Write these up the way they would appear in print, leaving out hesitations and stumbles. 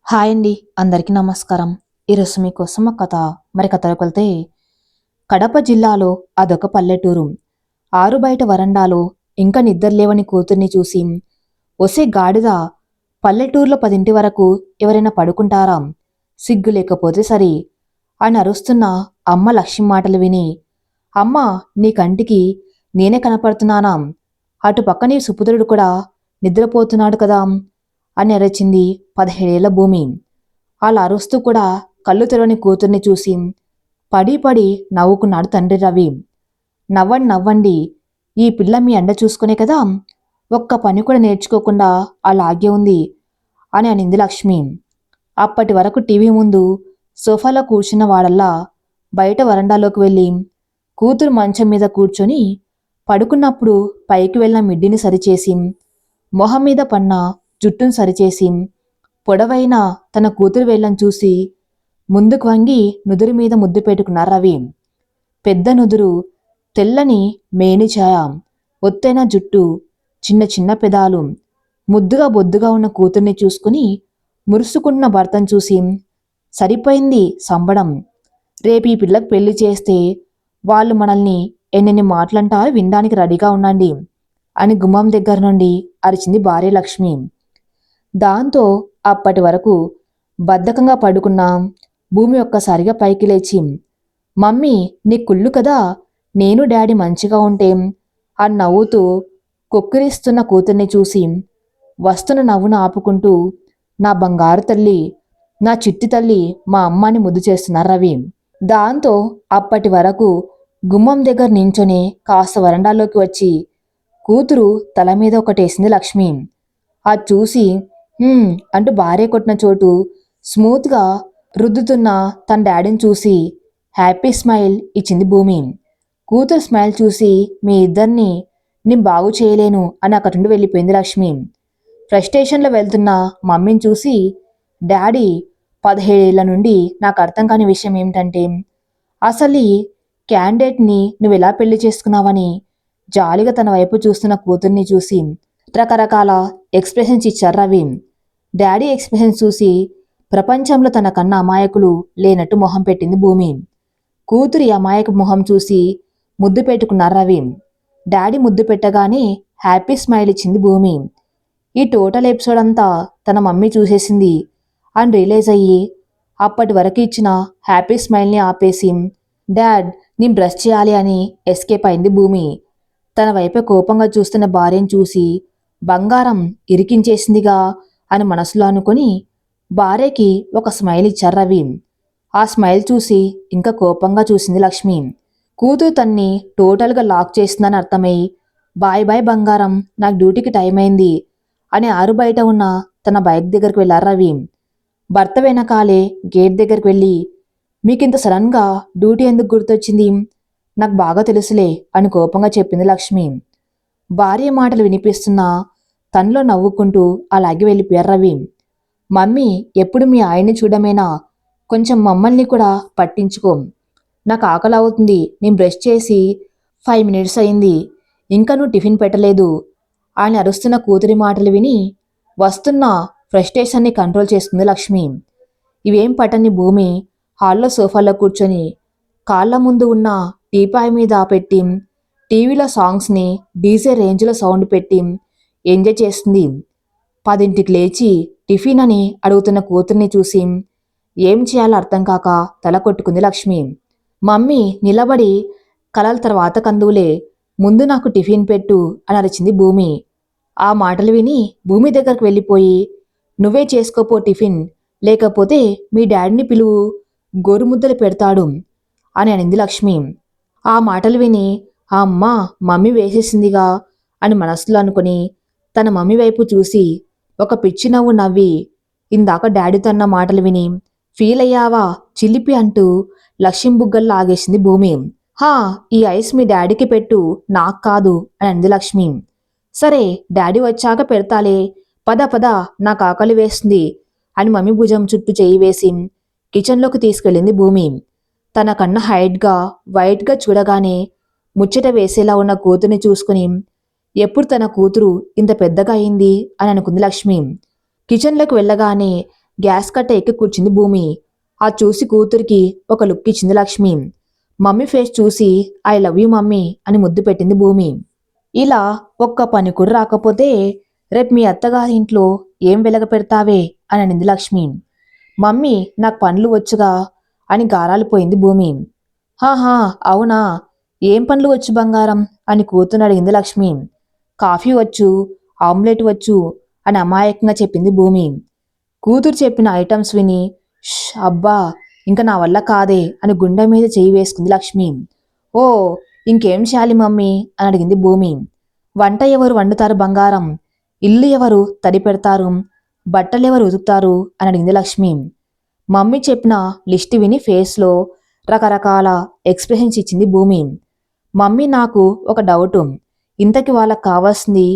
Hi అండి, అందరికీ నమస్కారం. ఈరోజు మీకోసం ఒక కథ. కథలోకి వెళ్తే, కడప జిల్లాలో అదొక పల్లెటూరు. ఆరు బయట వరండాలో ఇంకా నిద్రలేవని కూతుర్ని చూసి, ఒసే గాడిద, పల్లెటూరులో 10 వరకు ఎవరైనా పడుకుంటారా? సిగ్గు లేకపోతే సరి అని అరుస్తున్న అమ్మ లక్ష్మి మాటలు విని, అమ్మ, నీ కంటికి నేనే కనపడుతున్నానా? అటు పక్క నీ సుపుత్రుడు కూడా నిద్రపోతున్నాడు కదా అని అరచింది 17 ఏళ్ల భూమి. అలా అరుస్తూ కూడా కళ్ళు తెరవని కూతుర్ని చూసి పడి పడి నవ్వుకున్నాడు తండ్రి రవి. నవ్వండి నవ్వండి, ఈ పిల్ల మీ అండ చూసుకునే కదా ఒక్క పని కూడా నేర్చుకోకుండా అలాగే ఉంది అని అనింది లక్ష్మి. అప్పటి వరకు టీవీ ముందు సోఫాలో కూర్చున్న వాడల్లా బయట వరండాలోకి వెళ్ళి కూతురు మంచం మీద కూర్చొని పడుకున్నప్పుడు పైకి వెళ్ళిన మిడ్డిని సరిచేసి, మొహం మీద పన్న జుట్టును సరిచేసి, పొడవైన తన కూతురు వేళ్ళను చూసి ముందుకు వంగి నుదురు మీద ముద్దు పెట్టుకున్నారు రవి. పెద్ద నుదురు, తెల్లని మేనిఛాయ, ఒత్తైన జుట్టు, చిన్న చిన్న పెదాలు, ముద్దుగా బొద్దుగా ఉన్న కూతుర్ని చూసుకుని మురుసుకున్న భర్తను చూసి, సరిపోయింది సంబడం. రేపు ఈ పిల్లకు పెళ్లి చేస్తే వాళ్ళు మనల్ని ఎన్నెన్ని మాటలంటారో వినడానికి రెడీగా ఉండండి అని గుమ్మం దగ్గర నుండి అరిచింది భార్య లక్ష్మి. దాంతో అప్పటి వరకు బద్ధకంగా పడుకున్న భూమి ఒక్కసారిగా పైకి లేచి, మమ్మీ, నీ కుళ్ళు కదా, నేను డాడీ మంచిగా ఉంటే అని నవ్వుతూ కొక్కిరిస్తున్న కూతుర్ని చూసి వస్తున్న నవ్వును ఆపుకుంటూ, నా బంగారు తల్లి, నా చిట్టి తల్లి, మా అమ్మాని ముద్దు చేస్తున్నారు రవి. దాంతో అప్పటి వరకు గుమ్మం దగ్గర నించొని కాస్త వరండాలోకి వచ్చి కూతురు తల మీద ఒకటేసింది లక్ష్మి. అది చూసి అంటూ భార్య కొట్టిన చోటు స్మూత్గా రుద్దుతున్న తన డాడీని చూసి హ్యాపీ స్మైల్ ఇచ్చింది భూమి. కూతురు స్మైల్ చూసి, మీ ఇద్దరిని నేను బాగు చేయలేను అని అక్కడి నుండి వెళ్ళిపోయింది లక్ష్మి. ఫ్రస్ట్రేషన్లో వెళ్తున్న మమ్మీని చూసి, డాడీ, 17 ఏళ్ల నుండి నాకు అర్థం కాని విషయం ఏమిటంటే, అసలు ఈ క్యాండిడేట్ని నువ్వు ఎలా పెళ్లి చేసుకున్నావని జాలిగా తన వైపు చూస్తున్న కూతుర్ని చూసి రకరకాల ఎక్స్ప్రెషన్స్ ఇచ్చారు రవి. డాడీ ఎక్స్ప్రెషన్స్ చూసి ప్రపంచంలో తన కన్నా అమాయకులు లేనట్టు మొహం పెట్టింది భూమి. కూతురి అమాయక మొహం చూసి ముద్దు పెట్టుకున్నారు రవి. డాడీ ముద్దు పెట్టగానే హ్యాపీ స్మైల్ ఇచ్చింది భూమి. ఈ టోటల్ ఎపిసోడ్ అంతా తన మమ్మీ చూసేసింది అని రియలైజ్ అయ్యి అప్పటి వరకు ఇచ్చిన హ్యాపీ స్మైల్ని ఆపేసి, డాడ్, నేను బ్రష్ చేయాలి అని ఎస్కేప్ అయింది భూమి. తన వైపే కోపంగా చూస్తున్న భార్యను చూసి, బంగారం ఇరికించేసిందిగా అని మనసులో అనుకుని భార్యకి ఒక స్మైల్ ఇచ్చారు రవి. ఆ స్మైల్ చూసి ఇంకా కోపంగా చూసింది లక్ష్మి. కూతురు తన్ని టోటల్గా లాక్ చేస్తుందని అర్థమై, బాయ్ బాయ్ బంగారం, నాకు డ్యూటీకి టైం అయింది అని ఆరు బయట ఉన్న తన బైక్ దగ్గరికి వెళ్ళారు రవి. భర్త వెనకాలే గేట్ దగ్గరికి వెళ్ళి, మీకింత సడన్గా డ్యూటీ ఎందుకు గుర్తొచ్చింది? నాకు బాగా తెలుసులే అని కోపంగా చెప్పింది లక్ష్మి. భార్య మాటలు వినిపిస్తున్నా తనలో నవ్వుకుంటూ అలాగే వెళ్ళిపోయారు రవి. మమ్మీ, ఎప్పుడు మీ ఆయన్ని చూడమేనా? కొంచెం మమ్మల్ని కూడా పట్టించుకో. నాకు ఆకలి అవుతుంది, నేను బ్రష్ చేసి 5 మినిట్స్ అయింది, ఇంకా నువ్వు టిఫిన్ పెట్టలేదు అని అరుస్తున్న కూతురి మాటలు విని వస్తున్న ఫ్రస్ట్రేషన్ని కంట్రోల్ చేసుకుంది లక్ష్మి. ఇవేం పట్టని భూమి హాల్లో సోఫాలో కూర్చొని కాళ్ళ ముందు ఉన్న టీపాయ్ మీద పెట్టి టీవీలో సాంగ్స్ని డీజే రేంజ్లో సౌండ్ పెట్టి ఎంజాయ్ చేస్తుంది. 10ంటికి లేచి టిఫిన్ అని అడుగుతున్న కూతుర్ని చూసి ఏం చేయాలో అర్థం కాక తల కొట్టుకుంది లక్ష్మి. మమ్మీ, నిలబడి కలల తర్వాత కందువులే, ముందు నాకు టిఫిన్ పెట్టు అని అరిచింది భూమి. ఆ మాటలు విని భూమి దగ్గరకు వెళ్ళిపోయి, నువ్వే చేసుకోపో టిఫిన్, లేకపోతే మీ డాడీని పిలువు, గోరుముద్దలు పెడతాడు అని అనింది లక్ష్మి. ఆ మాటలు విని ఆ అమ్మ మమ్మీ వేసేసిందిగా అని మనసులో అనుకుని తన మమ్మీ వైపు చూసి ఒక పిచ్చి నవ్వు నవ్వి, ఇందాక డాడీతో అన్న మాటలు విని ఫీల్ అయ్యావా చిలిపి అంటూ లక్ష్మి బుగ్గల్లో ఆగేసింది భూమి. హా, ఈ ఐస్ మీ డాడీకి పెట్టు, నాకు కాదు అని అంది లక్ష్మి. సరే, డాడీ వచ్చాక పెడతాలే, పద పద, నాకు ఆకలి వేస్తుంది అని మమ్మీ భుజం చుట్టూ చేయి వేసి కిచెన్లోకి తీసుకెళ్ళింది భూమి. తన కన్నా హైట్గా వైట్గా చూడగానే ముచ్చట వేసేలా ఉన్న కూతుర్ని చూసుకుని ఎప్పుడు తన కూతురు ఇంత పెద్దగా అయింది అని అనుకుంది లక్ష్మి. కిచెన్లోకి వెళ్ళగానే గ్యాస్ కట్ట ఎక్కి కూర్చుంది భూమి. ఆ చూసి కూతురికి ఒక లుక్ ఇచ్చింది లక్ష్మి. మమ్మీ ఫేస్ చూసి ఐ లవ్ యూ మమ్మీ అని ముద్దు పెట్టింది భూమి. ఇలా ఒక్క పని కూడా రాకపోతే రేపు మీ అత్తగారి ఇంట్లో ఏం వెలగ పెడతావే అని అనింది లక్ష్మి. మమ్మీ నాకు పనులు వచ్చుగా అని గారాలు పోయింది భూమి. హాహా అవునా, ఏం పనులు వచ్చు బంగారం అని కూతురు అడిగింది లక్ష్మి. కాఫీ వచ్చు, ఆమ్లెట్ వచ్చు అని అమాయకంగా చెప్పింది భూమి. కూతురు చెప్పిన ఐటమ్స్ విని అబ్బా ఇంకా నా వల్ల కాదే అని గుండె మీద చేయి వేసుకుంది లక్ష్మి. ఓ ఇంకేం చేయాలి మమ్మీ అని అడిగింది భూమి. వంట ఎవరు వండుతారు బంగారం, ఇల్లు ఎవరు తడి పెడతారు, బట్టలెవరు ఉతుకుతారు అని అడిగింది లక్ష్మి. మమ్మీ చెప్పిన లిస్ట్ విని ఫేస్లో రకరకాల ఎక్స్ప్రెషన్స్ ఇచ్చింది భూమి. మమ్మీ నాకు ఒక డౌటు, ఇంతకి వాళ్ళకి కావాల్సింది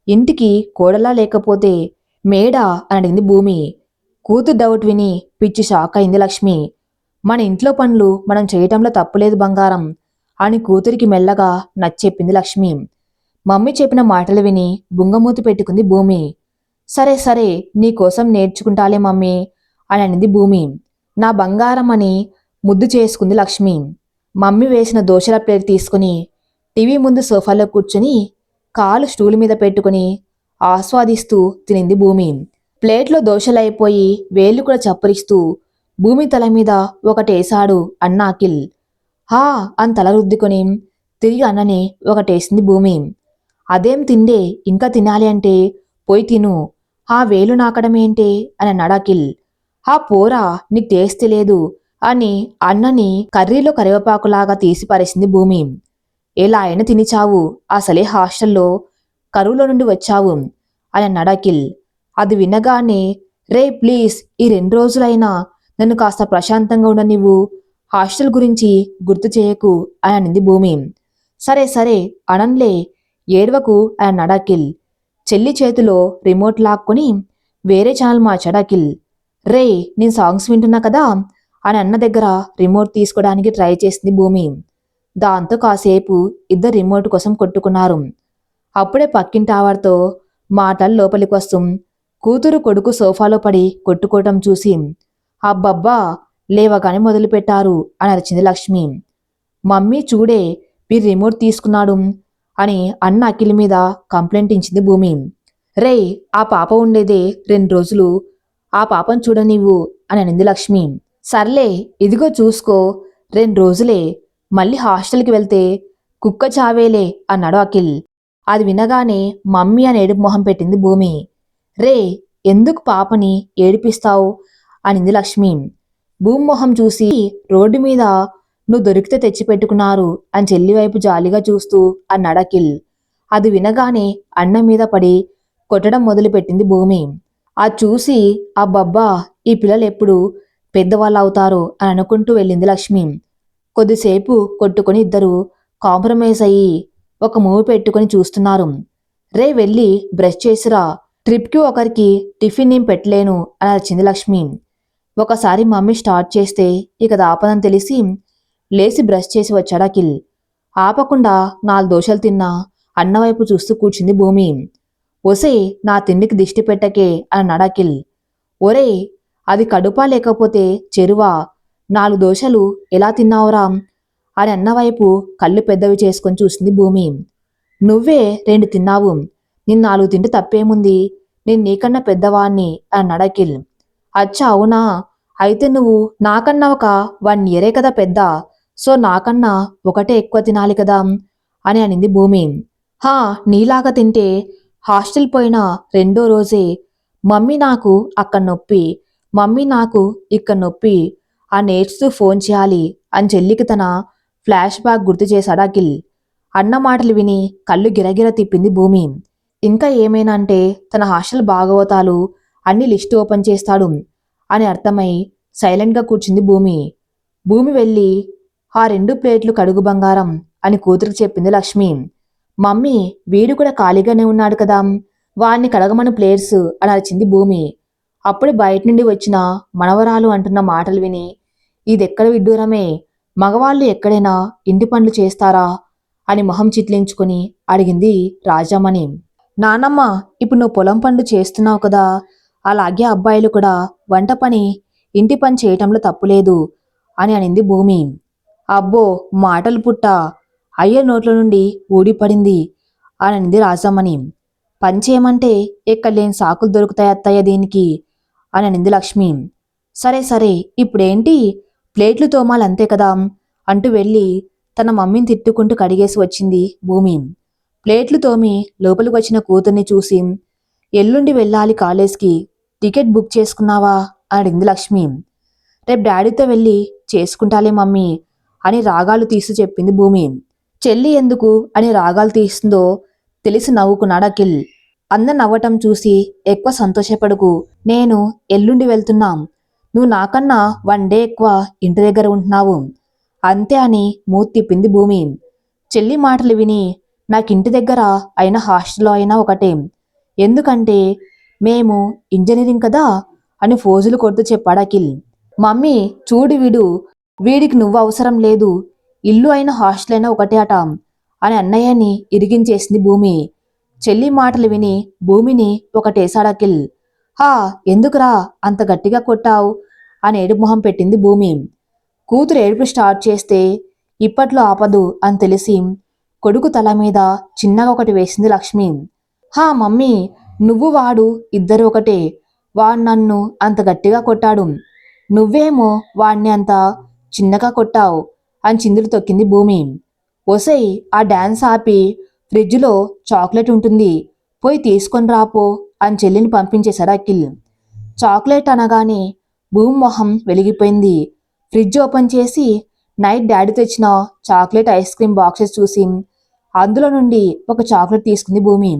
ఇంటికి కోడలా లేకపోతే మేడా అని అడిగింది భూమి. కూతురు డౌట్ విని పిచ్చి షాక్ అయింది లక్ష్మి. మన ఇంట్లో పనులు మనం చేయటంలో తప్పులేదు బంగారం అని కూతురికి మెల్లగా నచ్చెప్పింది లక్ష్మి. మమ్మీ చెప్పిన మాటలు విని బుంగమూతి పెట్టుకుంది భూమి. సరే సరే నీకోసం నేర్చుకుంటాలే మమ్మీ అని అనింది భూమి. నా బంగారం అని ముద్దు చేసుకుంది లక్ష్మి. మమ్మీ వేసిన దోశల ప్లేట్ తీసుకుని టీవీ ముందు సోఫాలో కూర్చుని కాలు స్టూల్ మీద పెట్టుకుని ఆస్వాదిస్తూ తినింది భూమి. ప్లేట్లో దోశలైపోయి వేళ్లు కూడా చప్పరిస్తూ భూమి తల మీద ఒకటేశాడు అన్న అఖిల్. హా అని తల రుద్దుకొని తిరిగి అన్నని ఒకటేసింది భూమి. అదేం తిండే ఇంకా తినాలి అంటే పోయి తిను, ఆ వేలు నాకడమేంటే అని అన్నాడు అఖిల్. హా పోరా నీకు టేస్ట్ లేదు అని అన్నని కర్రీలో కరివేపాకులాగా తీసి పారేసింది భూమి. ఎలా అయినా తినిచావు, అసలే హాస్టల్లో కరువులో నుండి వచ్చావు అని అన్నాడు అఖిల్. అది వినగానే రే ప్లీజ్ ఈ 2 రోజులైనా నన్ను కాస్త ప్రశాంతంగా ఉండనివ్వు, హాస్టల్ గురించి గుర్తు చేయకు అని అనింది భూమి. సరే సరే అనంలే, ఏడవకు అని అన్నాడు అఖిల్. చెల్లి చేతిలో రిమోట్ లాక్కొని వేరే ఛానల్ మార్చాడు అఖిల్. రే నేను సాంగ్స్ వింటున్నా కదా అని అన్న దగ్గర రిమోట్ తీసుకోవడానికి ట్రై చేసింది భూమి. దాంతో కాసేపు ఇద్దరు రిమోట్ కోసం కొట్టుకున్నారు. అప్పుడే పక్కింటి ఆవారితో మాటలు లోపలికి వస్తూ కూతురు కొడుకు సోఫాలో పడి కొట్టుకోవటం చూసి అబ్బబ్బా లేవగానే మొదలుపెట్టారు అని అరిచింది లక్ష్మి. మమ్మీ చూడే మీరు రిమోట్ తీసుకున్నాడు అని అన్న అఖిల్ మీద కంప్లైంట్ ఇచ్చింది భూమి. రే ఆ పాప ఉండేదే 2 రోజులు, ఆ పాపను చూడనివ్వు అని అనింది లక్ష్మి. సర్లే ఇదిగో చూసుకో 2 రోజులే, మళ్ళీ హాస్టల్కి వెళ్తే కుక్క చావేలే అన్నాడు అఖిల్. అది వినగానే మమ్మీ అని ఏడుపు మొహం పెట్టింది భూమి. రే ఎందుకు పాపని ఏడిపిస్తావు అనింది లక్ష్మి. భూమి మొహం చూసి రోడ్డు మీద నువ్వు దొరికితే తెచ్చిపెట్టుకున్నారు అని చెల్లి వైపు జాలిగా చూస్తూ అన్నాడు అఖిల్. అది వినగానే అన్న మీద పడి కొట్టడం మొదలుపెట్టింది భూమి. అది చూసి అబ్బబ్బా ఈ పిల్లలు ఎప్పుడు పెద్దవాళ్ళు అవుతారో అని అనుకుంటూ వెళ్ళింది లక్ష్మి. కొద్దిసేపు కొట్టుకుని ఇద్దరు కాంప్రమైజ్ అయ్యి ఒక మూవీ పెట్టుకుని చూస్తున్నారు. రే వెళ్ళి బ్రష్ చేసిరా, ట్రిప్కి ఒకరికి టిఫిన్ ఏం పెట్టలేను అని వచ్చింది లక్ష్మి. ఒకసారి మమ్మీ స్టార్ట్ చేస్తే ఇక దాపదని తెలిసి లేచి బ్రష్ చేసి వచ్చాడు అఖిల్. ఆపకుండా 4 దోశలు తిన్నా అన్నవైపు చూస్తూ కూర్చుంది భూమి. ఒసే నా తిండికి దిష్టి పెట్టకే అని అన్నాడు అఖిల్. ఒరే అది కడుపా లేకపోతే చెరువా, 4 దోశలు ఎలా తిన్నావురా అని అన్నవైపు కళ్ళు పెద్దవి చేసుకొని చూసింది భూమి. నువ్వే 2 తిన్నావు, నేను 4 తింటే తప్పేముంది, నేను నీకన్నా పెద్దవాణ్ణి అని అన్నాడు అఖిల్. అచ్చా అవునా, అయితే నువ్వు నాకన్నా ఒక 1 ఇయరే కదా పెద్ద, సో నాకన్నా ఒకటే ఎక్కువ తినాలి కదా అని అనింది భూమి. హా నీలాగా తింటే హాస్టల్ పోయిన 2వ రోజే మమ్మీ నాకు అక్కడ నొప్పి, మమ్మీ నాకు ఇక్కడ నొప్పి అని ఏడ్చుతూ ఫోన్ చేయాలి అని చెల్లికి తన ఫ్లాష్ బ్యాక్ గుర్తు చేశాడు అఖిల్. అన్న మాటలు విని కళ్ళు గిరగిర తిప్పింది భూమి. ఇంకా ఏమైనా అంటే తన హాస్టల్ భాగవతాలు అన్ని లిస్టు ఓపెన్ చేస్తాడు అని అర్థమై సైలెంట్గా కూర్చుంది భూమి. భూమి వెళ్ళి ఆ 2 ప్లేట్లు కడుగు బంగారం అని కూతురికి చెప్పింది లక్ష్మి. మమ్మీ వీడు కూడా ఖాళీగానే ఉన్నాడు కదా, వాణ్ణి కడగమను ప్లేట్స్ అని అరిచింది భూమి. అప్పుడు బయట నుండి వచ్చిన మనవరాలు అంటున్న మాటలు విని ఇదెక్కడ విడ్డూరమే, మగవాళ్ళు ఎక్కడైనా ఇంటి పనులు చేస్తారా అని మొహం చిట్లించుకొని అడిగింది రాజామణి. నానమ్మ ఇప్పుడు నువ్వు పొలం పనులు చేస్తున్నావు కదా, అలాగే అబ్బాయిలు కూడా వంట పని ఇంటి పని చేయటంలో తప్పులేదు అని అనింది భూమి. అబ్బో, మాటలు పుట్ట అయ్య నోట్ల నుండి ఊడిపడింది అని అనింది రాజమ్మని. పని చేయమంటే ఎక్కడ లేని సాకులు దొరుకుతాయి అత్తయ్య దీనికి అని అనింది లక్ష్మి. సరే సరే, ఇప్పుడేంటి, ప్లేట్లు తోమాలంతే కదా అంటూ వెళ్ళి తన మమ్మీని తిట్టుకుంటూ కడిగేసి వచ్చింది భూమి. ప్లేట్లు తోమి లోపలికి వచ్చిన కూతుర్ని చూసి, ఎల్లుండి వెళ్ళాలి కాలేజ్కి, టికెట్ బుక్ చేసుకున్నావా అని అడిగింది లక్ష్మి. రేపు డాడీతో వెళ్ళి చేసుకుంటాలే మమ్మీ అని రాగాలు తీస్తూ చెప్పింది భూమి. చెల్లి ఎందుకు అని రాగాలు తీస్తుందో తెలిసి నవ్వుకున్నాడు అఖిల్. అందరు నవ్వటం చూసి ఎక్కువ సంతోషపడకు, నేను ఎల్లుండి వెళ్తున్నాం, నువ్వు నాకన్నా 1 డే ఎక్కువ ఇంటి దగ్గర ఉంటున్నావు అంతే అని మూతి తిప్పింది భూమి. చెల్లి మాటలు విని, నాకింటి దగ్గర అయినా హాస్టల్లో అయినా ఒకటే, ఎందుకంటే మేము ఇంజనీరింగ్ కదా అని ఫోజులు కొడుతూ చెప్పాడు అఖిల్. మమ్మీ చూడు, వీడికి నువ్వు అవసరం లేదు, ఇల్లు అయినా హాస్టల్ అయినా ఒకటే అట అని అన్నయ్యని ఇరిగించేసింది భూమి. చెల్లి మాటలు విని భూమిని ఒకటేశాడు అఖిల్. హా, ఎందుకురా అంత గట్టిగా కొట్టావు అని ఏడుపు మొహం పెట్టింది భూమి. కూతురు ఏడుపు స్టార్ట్ చేస్తే ఇప్పట్లో ఆపదు అని తెలిసి కొడుకు తల మీద చిన్నగా ఒకటి వేసింది లక్ష్మి. హా మమ్మీ, నువ్వు వాడు ఇద్దరు ఒకటే, వాడు నన్ను అంత గట్టిగా కొట్టాడు, నువ్వేమో వాణ్ణి అంత చిన్నగా కొట్టావు అని చిందులు తొక్కింది భూమి. ఒసేయ్, ఆ డాన్స్ ఆపి ఫ్రిడ్జ్లో చాక్లెట్ ఉంటుంది, పోయి తీసుకొని రాపో అని చెల్లిని పంపించేశాడు అఖిల్. చాక్లెట్ అనగానే భూమి మొహం వెలిగిపోయింది. ఫ్రిడ్జ్ ఓపెన్ చేసి నైట్ డాడీ తెచ్చిన చాక్లెట్ ఐస్ క్రీమ్ బాక్సెస్ చూసి అందులో నుండి ఒక చాక్లెట్ తీసుకుంది భూమి.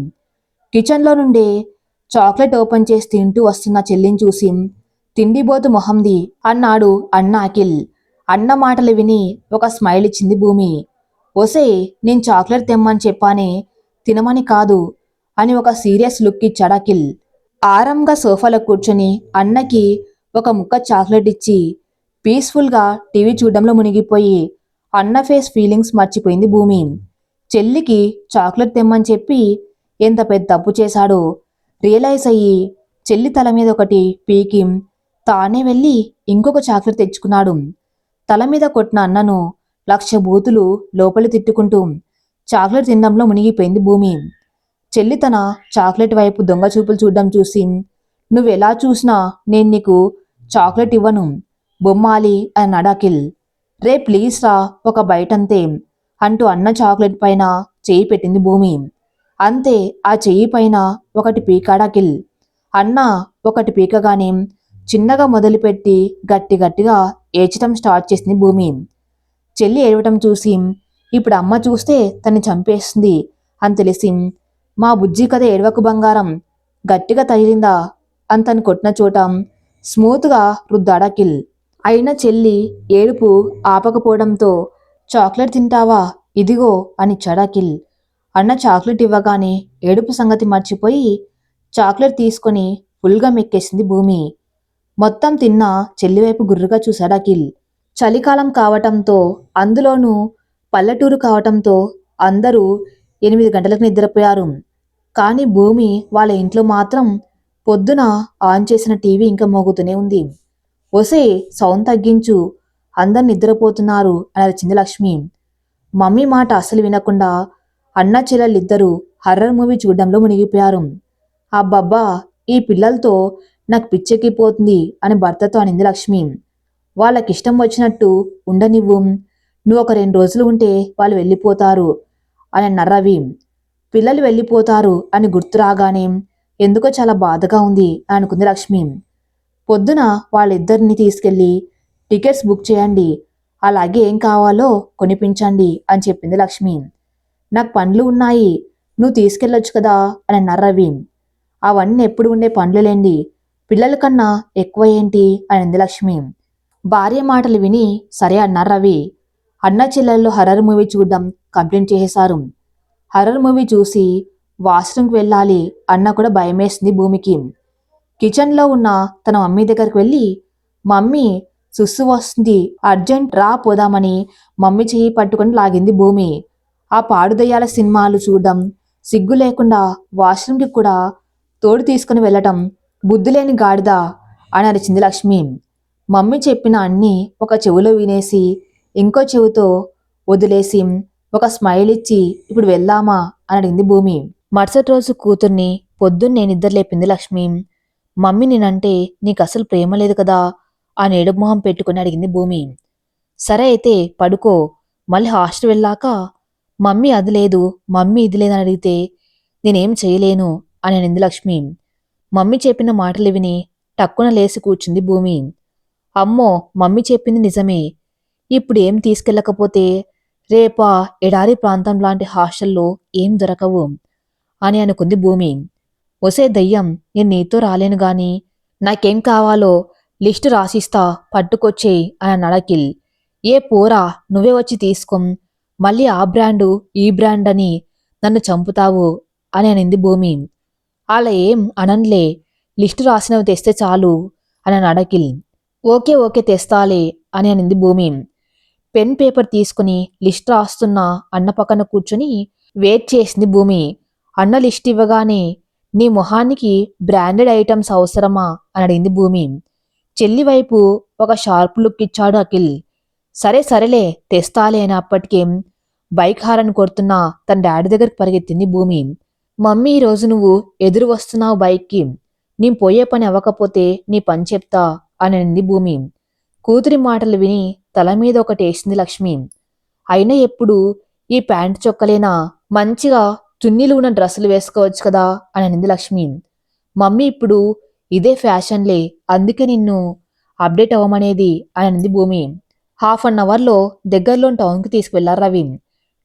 కిచెన్లో నుండి చాక్లెట్ ఓపెన్ చేసి తింటూ వస్తున్న చెల్లిని చూసి, తిండిబోతు మొహంది అన్నాడు అన్న అఖిల్. అన్న మాటలు విని ఒక స్మైల్ ఇచ్చింది భూమి. ఒసే, నేను చాక్లెట్ తెమ్మని చెప్పానే, తినమని కాదు అని ఒక సీరియస్ లుక్ ఇచ్చాడు అఖిల్. ఆరంగా సోఫాలో కూర్చొని అన్నకి ఒక ముక్క చాక్లెట్ ఇచ్చి పీస్ఫుల్గా టీవీ చూడడంలో మునిగిపోయి అన్న ఫేస్ ఫీలింగ్స్ మర్చిపోయింది భూమి. చెల్లికి చాక్లెట్ తెమ్మని చెప్పి ఎంత పెద్ద తప్పు చేశాడో రియలైజ్ అయ్యి చెల్లి తల మీద ఒకటి పీకి తానే వెళ్ళి ఇంకొక చాక్లెట్ తెచ్చుకున్నాడు. తల మీద కొట్టిన అన్నను 1,00,000 బూతులు లోపలి తిట్టుకుంటూ చాక్లెట్ తినడంలో మునిగిపోయింది భూమి. చెల్లి తన చాక్లెట్ వైపు దొంగ చూపులు చూడడం చూసి, నువ్వెలా చూసినా నేను నీకు చాక్లెట్ ఇవ్వను, బొమ్మాలి అన్నాడు అఖిల్. రే ప్లీజ్ రా, ఒక బయటంతే అంటూ అన్న చాక్లెట్ పైన చెయ్యి పెట్టింది భూమి. అంతే, ఆ చెయ్యి పైన ఒకటి పీకాడు అఖిల్. అన్న ఒకటి పీకగానే చిన్నగా మొదలుపెట్టి గట్టి గట్టిగా ఏడ్చడం స్టార్ట్ చేసింది భూమి. చెల్లి ఏడవటం చూసి, ఇప్పుడు అమ్మ చూస్తే తన్ని చంపేస్తుంది అని తెలిసి, మా బుజ్జి కథ ఏడవకు బంగారం, గట్టిగా తగిలిందా అని తను కొట్టిన చోట స్మూత్గా రుద్దాడు అఖిల్. అయినా చెల్లి ఏడుపు ఆపకపోవడంతో, చాక్లెట్ తింటావా, ఇదిగో అని ఇచ్చాడు అఖిల్. అన్న చాక్లెట్ ఇవ్వగానే ఏడుపు సంగతి మర్చిపోయి చాక్లెట్ తీసుకొని ఫుల్గా మెక్కేసింది భూమి. మొత్తం తిన్న చెల్లివైపు గుర్రుగా చూశాడు అఖిల్. చలికాలం కావటంతో, అందులోనూ పల్లెటూరు కావటంతో అందరూ 8 గంటలకు నిద్రపోయారు. కానీ భూమి వాళ్ళ ఇంట్లో మాత్రం పొద్దున ఆన్ చేసిన టీవీ ఇంకా మోగుతూనే ఉంది. ఒసే, సౌండ్ తగ్గించు, అందరు నిద్రపోతున్నారు అని అరిచింది లక్ష్మి. మమ్మీ మాట అస్సలు వినకుండా అన్న చెల్లెళ్ళిద్దరూ హర్రర్ మూవీ చూడడంలో మునిగిపోయారు. అబ్బబ్బా, ఈ పిల్లలతో నాకు పిచ్చెక్కిపోతుంది అని భర్తతో అనింది లక్ష్మి. వాళ్ళకిష్టం వచ్చినట్టు ఉండనివ్వు, నువ్వు ఒక 2 రోజులు ఉంటే వాళ్ళు వెళ్ళిపోతారు అని అన్నారు రవి. పిల్లలు వెళ్ళిపోతారు అని గుర్తు రాగానే ఎందుకో చాలా బాధగా ఉంది అని అనుకుంది లక్ష్మి. పొద్దున వాళ్ళిద్దరిని తీసుకెళ్లి టికెట్స్ బుక్ చేయండి, అలాగే ఏం కావాలో కొనిపించండి అని చెప్పింది లక్ష్మి. నాకు పనులు ఉన్నాయి, నువ్వు తీసుకెళ్ళొచ్చు కదా అని అన్నారు రవి. అవన్నీ ఎప్పుడు ఉండే పనులులేండి, పిల్లల కన్నా ఎక్కువ ఏంటి అని అంది లక్ష్మి. భార్య మాటలు విని సరే అన్నారు రవి. అన్న చెల్లెళ్ళు హర్రర్ మూవీ చూడడం కంప్లీట్ చేసేశారు. హర్రర్ మూవీ చూసి వాష్రూమ్కి వెళ్ళాలి అన్న కూడా భయమేసింది భూమికి. కిచెన్లో ఉన్న తన మమ్మీ దగ్గరికి వెళ్ళి, మమ్మీ సుస్సు వస్తుంది, అర్జెంట్ రా పోదామని మమ్మీ చెయ్యి పట్టుకొని లాగింది భూమి. ఆ పాడుదయ్యాల సినిమాలు చూడడం సిగ్గు లేకుండా వాష్రూమ్కి కూడా తోడు తీసుకుని వెళ్ళటం బుద్ధులేని గాడిద అని అరిచింది లక్ష్మి. మమ్మీ చెప్పిన అన్నీ ఒక చెవిలో వినేసి ఇంకో చెవితో వదిలేసి ఒక స్మైల్ ఇచ్చి ఇప్పుడు వెళ్దామా అని అడిగింది భూమి. మరుసటి రోజు కూతుర్ని పొద్దున్నే నిద్ర లేపింది లక్ష్మి. మమ్మీ నేనంటే నీకు అసలు ప్రేమ లేదు కదా అని ఏడుపు మొహం పెట్టుకుని అడిగింది భూమి. సరే అయితే పడుకో, మళ్ళీ హాస్టల్ వెళ్ళాక మమ్మీ అది లేదు మమ్మీ ఇది లేదని అడిగితే నేనేం చేయలేను అని అనింది లక్ష్మి. మమ్మీ చెప్పిన మాటలు విని టక్కున లేసి కూర్చుంది భూమి. అమ్మో, మమ్మీ చెప్పింది నిజమే. ఇప్పుడు ఏం తీసుకెళ్ళకపోతే రేపా ఎడారి ప్రాంతం లాంటి హాస్టల్లో ఏం దొరకవు అని అనుకుంది భూమి. ఒసే దయ్యం, నేను నీతో రాలేను గాని నాకేం కావాలో లిస్టు రాసిస్తా, పట్టుకొచ్చేయి అని అన్నాడు అఖిల్. ఏ పోరా, నువ్వే వచ్చి తీసుకోం, మళ్ళీ ఆ బ్రాండు ఈ బ్రాండ్ అని నన్ను చంపుతావు అని అనింది భూమి. అలా ఏం అనన్లే, లిస్టు రాసినవి తెస్తే చాలు అని అన్నాడు అఖిల్. ఓకే ఓకే తెస్తాలే అని అనింది భూమి. పెన్ పేపర్ తీసుకుని లిస్ట్ రాస్తున్న అన్న పక్కన కూర్చుని వెయిట్ చేసింది భూమి. అన్న లిస్ట్ ఇవ్వగానే నీ మొహానికి బ్రాండెడ్ ఐటమ్స్ అవసరమా అని అడిగింది భూమి. చెల్లి వైపు ఒక షార్ప్ లుక్ ఇచ్చాడు అఖిల్. సరే సరేలే తెస్తాలే అని అప్పటికేం బైక్ హారన్ కొడుతున్న తన డాడీ దగ్గరికి పరిగెత్తింది భూమి. మమ్మీ ఈరోజు నువ్వు ఎదురు వస్తున్నావు బైక్కి, నేను పోయే పని అవ్వకపోతే నీ పని చెప్తా అని అనింది భూమి. కూతురి మాటలు విని తల మీద ఒకటేసింది లక్ష్మి. అయినా ఎప్పుడు ఈ ప్యాంటు చొక్కలేనా, మంచిగా చున్నీలు ఉన్న డ్రెస్సులు వేసుకోవచ్చు కదా అని అనింది లక్ష్మి. మమ్మీ ఇప్పుడు ఇదే ఫ్యాషన్లే, అందుకే నిన్ను అప్డేట్ అవ్వమనేది అని అనింది భూమి. 1/2 అవర్లో దగ్గరలోని టౌన్కి తీసుకువెళ్లారు రవి.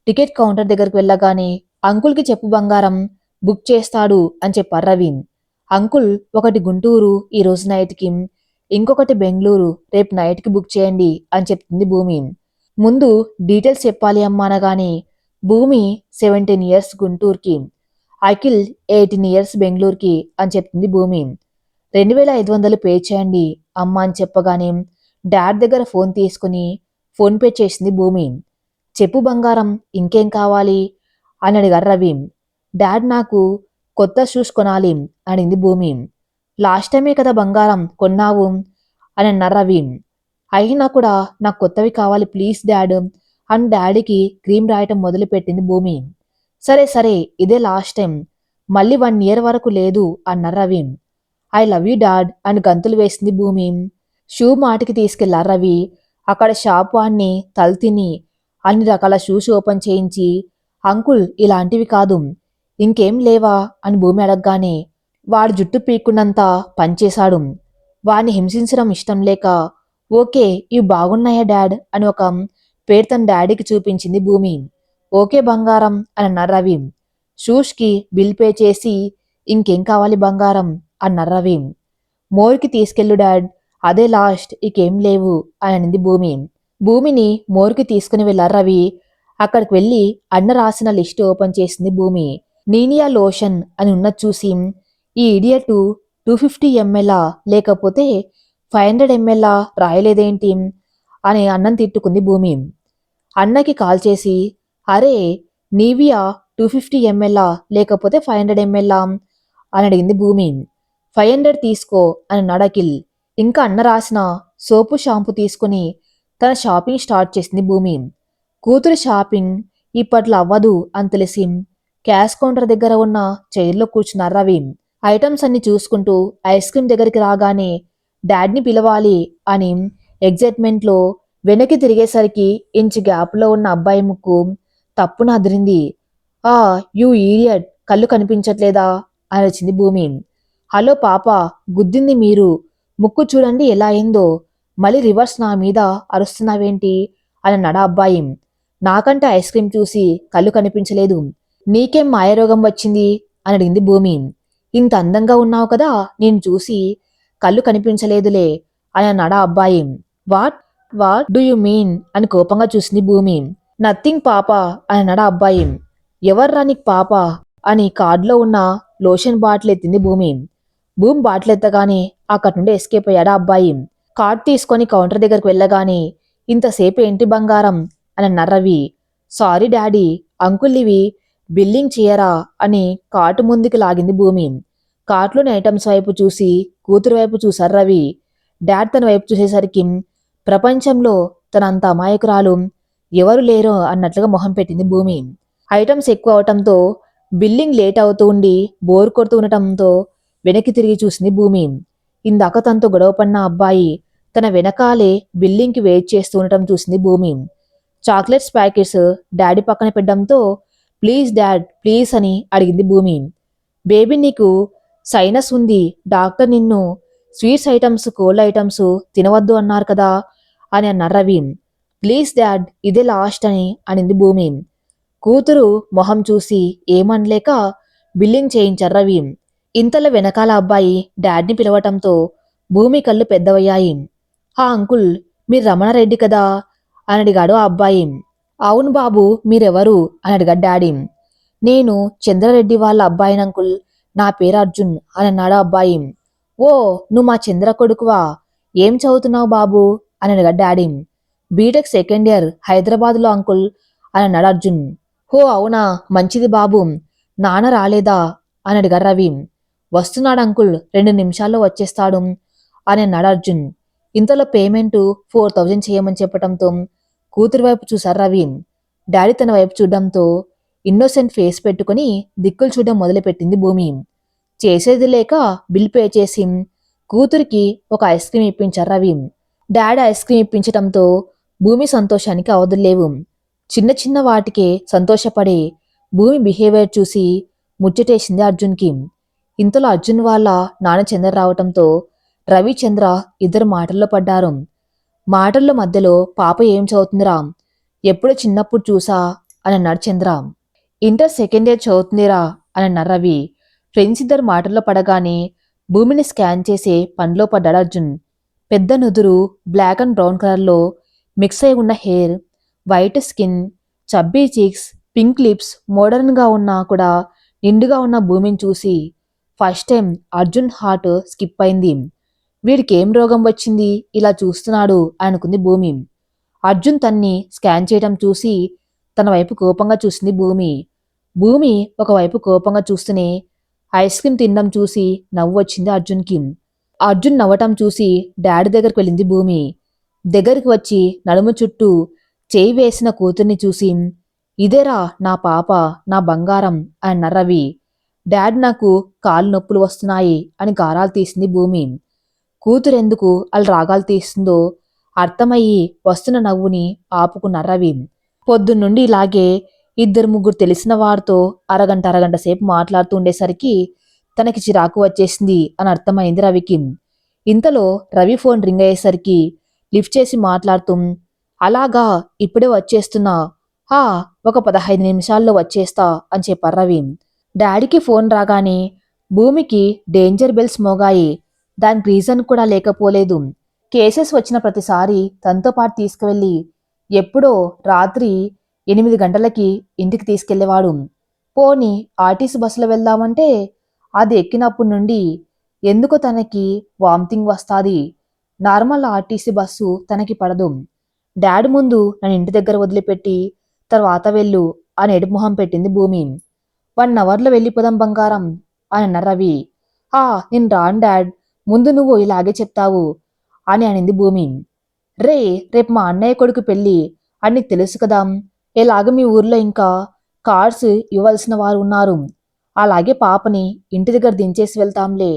టికెట్ కౌంటర్ దగ్గరికి వెళ్ళగానే అంకుల్కి చెప్పు బంగారం, బుక్ చేస్తాడు అని చెప్పారు రవి. అంకుల్, ఒకటి గుంటూరు ఈ రోజు నైట్కి, ఇంకొకటి బెంగళూరు రేపు నైట్కి బుక్ చేయండి అని చెప్తుంది భూమి. ముందు డీటెయిల్స్ చెప్పాలి అమ్మా అనగానే భూమి 17 ఇయర్స్ గుంటూరుకి, అఖిల్ 18 ఇయర్స్ బెంగళూరుకి అని చెప్తుంది భూమి. 2500 పే చేయండి అమ్మా అని చెప్పగానే డాడ్ దగ్గర ఫోన్ తీసుకుని ఫోన్ పే చేసింది భూమి. చెప్పు బంగారం, ఇంకేం కావాలి అని అడిగారు రవి. డాడ్, నాకు కొత్త షూస్ కొనాలి అడిగింది భూమి. లాస్ట్ టైమే కదా బంగారం కొన్నావు అని అన్నారు రవి. అయినా కూడా నాకు కొత్తవి కావాలి ప్లీజ్ డాడ్ అని డాడీకి క్రీమ్ రాయటం మొదలుపెట్టింది భూమి. సరే సరే ఇదే లాస్ట్ టైం, మళ్ళీ 1 ఇయర్ వరకు లేదు అన్నారు Ravi. I love you dad అని గంతులు వేసింది భూమి. షూ మాటికి తీసుకెళ్లారు రవి. అక్కడ షాప్ వాణ్ణి తల తిని అన్ని రకాల షూస్ ఓపెన్ చేయించి, అంకుల్ ఇలాంటివి కాదు, ఇంకేం లేవా అని భూమి అడగగానే వాడు జుట్టు పీక్కున్నంత పనిచేశాడు. వాణ్ణి హింసించడం ఇష్టం లేక ఓకే ఇవి బాగున్నాయా డాడ్ అని ఒక పేరు తన డాడీకి చూపించింది భూమి. ఓకే బంగారం అని అన్నారు రవి. షూస్కి బిల్ పే చేసి ఇంకేం కావాలి బంగారం అన్నారు రవి. మోర్కి తీసుకెళ్ళు డాడ్, అదే లాస్ట్, ఇకేం లేవు అని అనింది భూమి. భూమిని మోర్కి తీసుకుని వెళ్లారు రవి. అక్కడికి వెళ్ళి అన్న రాసిన లిస్టు ఓపెన్ చేసింది భూమి. నీనియా లోషన్ అని ఉన్నది చూసి ఈ ఇడియట్ 250 ml లేకపోతే 500 ml రాయలేదేంటి అని అన్నం తిట్టుకుంది భూమి. అన్నకి కాల్ చేసి అరే నీవియా 250 ml లేకపోతే 500 ml అని అడిగింది భూమి. 500 తీసుకో అని అన్నాడు అఖిల్. ఇంకా అన్న రాసిన సోపు షాంపూ తీసుకుని తన షాపింగ్ స్టార్ట్ చేసింది భూమి. కూతురు షాపింగ్ ఇప్పట్లో అవ్వదు అని తెలిసి క్యాష్ కౌంటర్ దగ్గర ఉన్న చైర్లో కూర్చున్నారు రవి. ఐటమ్స్ అన్ని చూసుకుంటూ ఐస్ క్రీమ్ దగ్గరికి రాగానే డాడ్ని పిలవాలి అని ఎగ్జైట్మెంట్లో వెనక్కి తిరిగేసరికి ఇంచు గ్యాప్లో ఉన్న అబ్బాయి ముక్కు తప్పున అదిరింది. ఆ యూ ఈడియట్, కళ్ళు కనిపించట్లేదా అని వచ్చింది భూమి. హలో పాప, గుద్దింది మీరు, ముక్కు చూడండి ఎలా అయిందో, మళ్ళీ రివర్స్ నా మీద అరుస్తున్నావేంటి అని అన్నాడు అబ్బాయి. నాకంటే ఐస్ క్రీమ్ చూసి కళ్ళు కనిపించలేదు, నీకేం మాయరోగం వచ్చింది అని అడిగింది భూమి. ఇంత అందంగా ఉన్నావు కదా, నేను చూసి కళ్ళు కనిపించలేదులే అని అన్నాడు అబ్బాయి. What what do you mean అని కోపంగా చూసింది భూమి. నథింగ్ పాప అని అన్నాడు అబ్బాయి. ఎవర్రా నీకు పాప అని కార్డులో ఉన్న లోషన్ బాటిల్ ఎత్తింది భూమి. భూమి బాటిల్ ఎత్తగానే అక్కడి నుండి ఎస్కేప్ అయ్యాడు అబ్బాయి. కార్డ్ తీసుకొని కౌంటర్ దగ్గరికి వెళ్ళగానే ఇంతసేపు ఏంటి బంగారం అని అన్నారు రవి. సారీ డాడీ, అంకుల్ ఇవి బిల్లింగ్ చేయరా అని కార్టు ముందుకు లాగింది భూమి. కార్ట్లోని ఐటమ్స్ వైపు చూసి కూతురు వైపు చూశారు రవి. డాడ్ తన వైపు చూసేసరికి ప్రపంచంలో తనంత అమాయకురాలు ఎవరు లేరో అన్నట్లుగా మొహం పెట్టింది భూమి. ఐటమ్స్ ఎక్కువ అవటంతో బిల్లింగ్ లేట్ అవుతూ ఉండి బోర్ కొడుతూ ఉండటంతో వెనక్కి తిరిగి చూసింది భూమి. ఇందాక తనతో గొడవపడిన అబ్బాయి తన వెనకాలే బిల్లింగ్కి వెయిట్ చేస్తూ ఉండటం చూసింది భూమి. చాక్లెట్స్ ప్యాకెట్స్ డాడీ పక్కన పెట్టడంతో ప్లీజ్ డాడ్ ప్లీజ్ అని అడిగింది భూమి. బేబీ నీకు సైనస్ ఉంది, డాక్టర్ నిన్ను స్వీట్స్ ఐటమ్స్ కోల్డ్ ఐటమ్స్ తినవద్దు అన్నారు కదా అని అన్నారు రవి. ప్లీజ్ డాడ్ ఇదే లాస్ట్ అని అనింది భూమి. కూతురు మొహం చూసి ఏమనలేక బిల్లింగ్ చేయించారు రవి. ఇంతలో వెనకాల అబ్బాయి డాడ్ని పిలవటంతో భూమి కళ్ళు పెద్దవయ్యాయి. ఆ అంకుల్ మీరు రమణారెడ్డి కదా అని అడిగాడు ఆ అబ్బాయి. అవును బాబు మీరెవరు అని అడిగాడు డాడీ. నేను చంద్రారెడ్డి వాళ్ళ అబ్బాయిని అంకుల్, నా పేరు అర్జున్ అని అన్నాడు అబ్బాయి. ఓ నువ్వు మా చంద్ర కొడుకువా, ఏం చదువుతున్నావు బాబు అని అడిగాడు డాడీ. బీటెక్ సెకండ్ ఇయర్ హైదరాబాద్లో అంకుల్ అని అన్నాడు అర్జున్. హో అవునా మంచిది బాబు, నాన్న రాలేదా అని అడిగారు రవి. వస్తున్నాడు అంకుల్ 2 నిమిషాల్లో వచ్చేస్తాడు అని అన్నాడు అర్జున్. ఇంతలో పేమెంట్ 4000 చేయమని చెప్పడంతో కూతురు వైపు చూశారు రవి. డాడీ తన వైపు చూడడంతో ఇన్నోసెంట్ ఫేస్ పెట్టుకుని దిక్కులు చూడడం మొదలుపెట్టింది భూమి. చేసేది లేక బిల్ పే చేసి కూతురికి ఒక ఐస్ క్రీమ్ ఇప్పించారు రవి. డాడీ ఐస్ క్రీమ్ ఇప్పించడంతో భూమి సంతోషానికి అవధుల్లేవు. చిన్న చిన్న వాటికే సంతోషపడే భూమి బిహేవియర్ చూసి ముచ్చటేసింది అర్జున్కి. ఇంతలో అర్జున్ వాళ్ళ నాన్న చంద్ర రావటంతో రవి చంద్ర ఇద్దరు మాటల్లో పడ్డారు. మాటల్లో మధ్యలో పాప ఏం చదువుతుందిరా, ఎప్పుడు చిన్నప్పుడు చూసా అని అన్నాడు చంద్ర. ఇంటర్ సెకండ్ ఇయర్ చదువుతుందిరా అని అన్నారు రవి. ఫ్రెండ్స్ ఇద్దరు మాటల్లో పడగానే భూమిని స్కాన్ చేసే పనిలో పడ్డాడు అర్జున్. పెద్ద నుదురు, బ్లాక్ అండ్ బ్రౌన్ కలర్లో మిక్స్ అయి ఉన్న hair, white skin, chubby cheeks, pink lips, మోడర్న్గా ఉన్నా కూడా నిండుగా ఉన్న భూమిని చూసి first time Arjun heart skip అయింది. వీడికేం రోగం వచ్చింది ఇలా చూస్తున్నాడు అనుకుంది భూమి. అర్జున్ తన్ని స్కాన్ చేయడం చూసి తన వైపు కోపంగా చూసింది భూమి. భూమి ఒకవైపు కోపంగా చూస్తూనే ఐస్ క్రీమ్ తినడం చూసి నవ్వు వచ్చింది అర్జున్కి. అర్జున్ నవ్వటం చూసి డాడీ దగ్గరికి వెళ్ళింది భూమి. దగ్గరికి వచ్చి నడుము చుట్టూ చేయి వేసిన కూతుర్ని చూసి ఇదేరా నా పాప, నా బంగారం అని అన్నారు రవి. డాడ్ నాకు కాళ్ళు నొప్పులు వస్తున్నాయి అని గారాలు తీసింది భూమి. కూతురెందుకు అలా రాగాలు తీస్తుందో అర్థమయ్యి వస్తున్న నవ్వుని ఆపుకున్నారు రవి. పొద్దున్నుండి ఇలాగే 2-3 తెలిసిన వారితో అరగంట సేపు మాట్లాడుతూ ఉండేసరికి తనకి చిరాకు వచ్చేసింది అని అర్థమైంది రవికి. ఇంతలో రవి ఫోన్ రింగ్ అయ్యేసరికి లిఫ్ట్ చేసి మాట్లాడుతూ అలాగా ఇప్పుడే వచ్చేస్తున్నా, ఒక 15 నిమిషాల్లో వచ్చేస్తా అని చెప్పారు రవి. డాడీకి ఫోన్ రాగానే భూమికి డేంజర్ బెల్స్ మోగాయి. దానికి రీజన్ కూడా లేకపోలేదు. కేసెస్ వచ్చిన ప్రతిసారి తనతో పాటు తీసుకువెళ్ళి ఎప్పుడో రాత్రి 8 గంటలకి ఇంటికి తీసుకెళ్లేవాడు. పోని ఆర్టీసీ బస్సులో వెళ్దామంటే అది ఎక్కినప్పటి నుండి ఎందుకో తనకి వామిటింగ్ వస్తాది. నార్మల్ ఆర్టీసీ బస్సు తనకి పడదు. డాడీ ముందు నన్ను ఇంటి దగ్గర వదిలిపెట్టి తర్వాత వెళ్ళు అని ఎడుపు మొహం పెట్టింది భూమి. 1 అవర్లో వెళ్ళిపోదాం బంగారం అని అన్నారు రవి. నేను రాను డాడ్, ముందు నువ్వు ఇలాగే చెప్తావు అని అనింది భూమి. రేపు మా అన్నయ్య కొడుకు పెళ్ళి అని నీకు తెలుసు కదా, ఎలాగ మీ ఊర్లో ఇంకా కార్డ్స్ ఇవ్వాల్సిన వారు ఉన్నారు, అలాగే పాపని ఇంటి దగ్గర దించేసి వెళ్తాంలే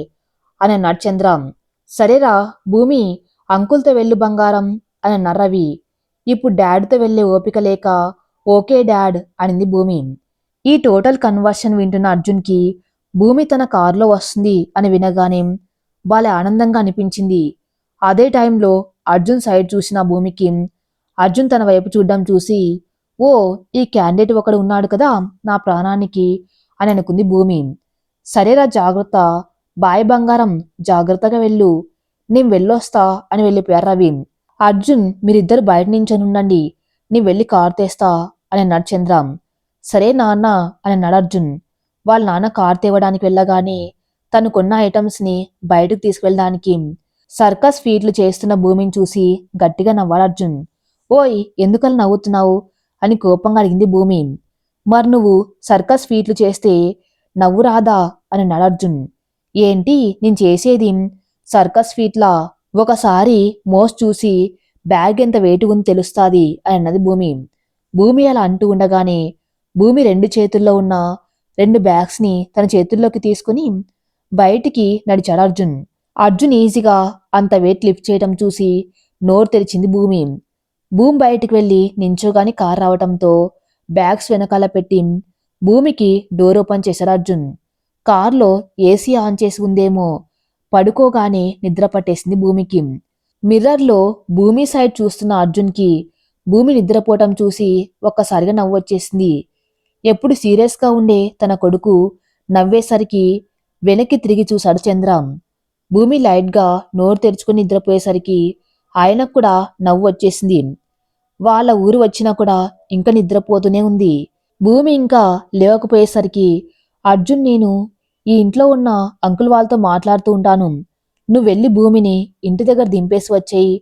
అని అన్నాడు చంద్ర. సరేరా భూమి, అంకుల్తో వెళ్ళు బంగారం అని అన్నారు రవి. ఇప్పుడు డాడ్తో వెళ్లే ఓపిక లేక ఓకే డాడ్ అనింది భూమి. ఈ టోటల్ కన్వర్షన్ వింటున్న అర్జున్కి భూమి తన కారులో వస్తుంది అని వినగానే బాలే ఆనందంగా అనిపించింది. అదే టైంలో అర్జున్ సైడ్ చూసిన భూమికి అర్జున్ తన వైపు చూడడం చూసి ఓ ఈ క్యాండిడేట్ ఒకడు ఉన్నాడు కదా నా ప్రాణానికి అని అనుకుంది భూమి. సరేరా జాగ్రత్త, బాయ్ బంగారం, జాగ్రత్తగా వెళ్ళు, నేను వెళ్ళొస్తా అని వెళ్ళిపోయారు రవి. అర్జున్ మీరిద్దరు బయట నించొనుండండి, నేను వెళ్ళి కారు తెస్తా అని అన్నాడు చంద్ర. సరే నాన్న అని అన్నాడు అర్జున్. వాళ్ళ నాన్న కారు తేవడానికి వెళ్ళగానే తను కొన్న ఐటమ్స్ని బయటకు తీసుకువెళ్ళడానికి సర్కస్ ఫీట్లు చేస్తున్న భూమిని చూసి గట్టిగా నవ్వాడు అర్జున్. ఓయ్ ఎందుకలా నవ్వుతున్నావు అని కోపంగా అడిగింది భూమి. మరి నువ్వు సర్కస్ ఫీట్లు చేస్తే నవ్వు రాదా అని అన్నాడు అర్జున్. ఏంటి నేను చేసేది? సర్కస్ ఫీట్లా ఒకసారి మోస్ చూసి బ్యాగ్ ఎంత వెయిట్ ఉంది తెలుస్తాది అని అన్నది భూమి. భూమి అలా అంటూ ఉండగానే భూమి రెండు చేతుల్లో ఉన్న రెండు బ్యాగ్స్ని తన చేతుల్లోకి తీసుకుని బయటికి నడిచాడు అర్జున్. అర్జున్ ఈజీగా అంత వెయిట్ లిఫ్ట్ చేయటం చూసి నోరు తెరిచింది భూమి. భూమి బయటికి వెళ్లి నించోగాని కార్ రావటంతో బ్యాగ్స్ వెనకాల పెట్టి భూమికి డోర్ ఓపెన్ చేశాడు అర్జున్. కార్లో ఏసీ ఆన్ చేసి ఉందేమో. పడుకోగానే నిద్ర పట్టేసింది భూమికి. మిర్రర్లో భూమి సైడ్ చూస్తున్న అర్జున్కి భూమి నిద్రపోవటం చూసి ఒక్కసారిగా నవ్వొచ్చేసింది. ఎప్పుడు సీరియస్గా ఉండే తన కొడుకు నవ్వేసరికి వెనక్కి తిరిగి చూశాడు చంద్ర. భూమి లైట్గా నోరు తెరుచుకుని నిద్రపోయేసరికి ఆయనకు కూడా నవ్వు వచ్చేసింది. వాళ్ళ ఊరు వచ్చినా కూడా ఇంకా నిద్రపోతూనే ఉంది. భూమి ఇంకా లేవకపోయేసరికి అర్జున్, నేను ఈ ఇంట్లో ఉన్న అంకుల్ వాళ్ళతో మాట్లాడుతూ ఉంటాను. నువ్వు వెళ్ళి భూమిని ఇంటి దగ్గర దింపేసి వచ్చేయి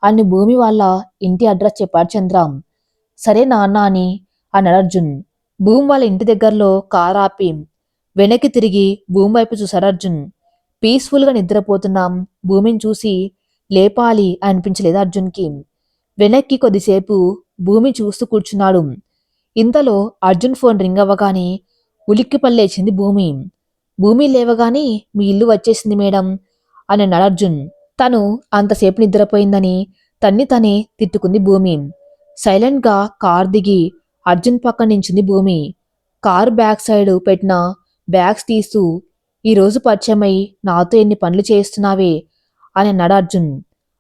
అని భూమి వాళ్ళ ఇంటి అడ్రస్ చెప్పాడు చంద్ర. సరే నాన్న అని అన్నాడు అర్జున్. భూమి వాళ్ళ ఇంటి దగ్గరలో కారు ఆపి వెనక్కి తిరిగి భూమి వైపు చూశాడు అర్జున్. పీస్ఫుల్గా నిద్రపోతున్నాం భూమిని చూసి లేపాలి అనిపించలేదు అర్జున్కి. వెనక్కి కొద్దిసేపు భూమి చూస్తూ కూర్చున్నాడు. ఇంతలో అర్జున్ ఫోన్ రింగ్ అవ్వగానే ఉలిక్కిపల్లేచింది భూమి. భూమి లేవగానే మీ ఇల్లు వచ్చేసింది మేడం అని అన్నాడు అర్జున్. తను అంతసేపు నిద్రపోయిందని తనే తిట్టుకుంది భూమి. సైలెంట్గా కార్ దిగి అర్జున్ పక్కన నించుంది భూమి. కారు బ్యాక్ సైడ్ పెట్టిన బ్యాగ్స్ తీస్తూ ఈరోజు పరిచయమై నాతో ఎన్ని పనులు చేస్తున్నావే అని అన్నాడు అర్జున్.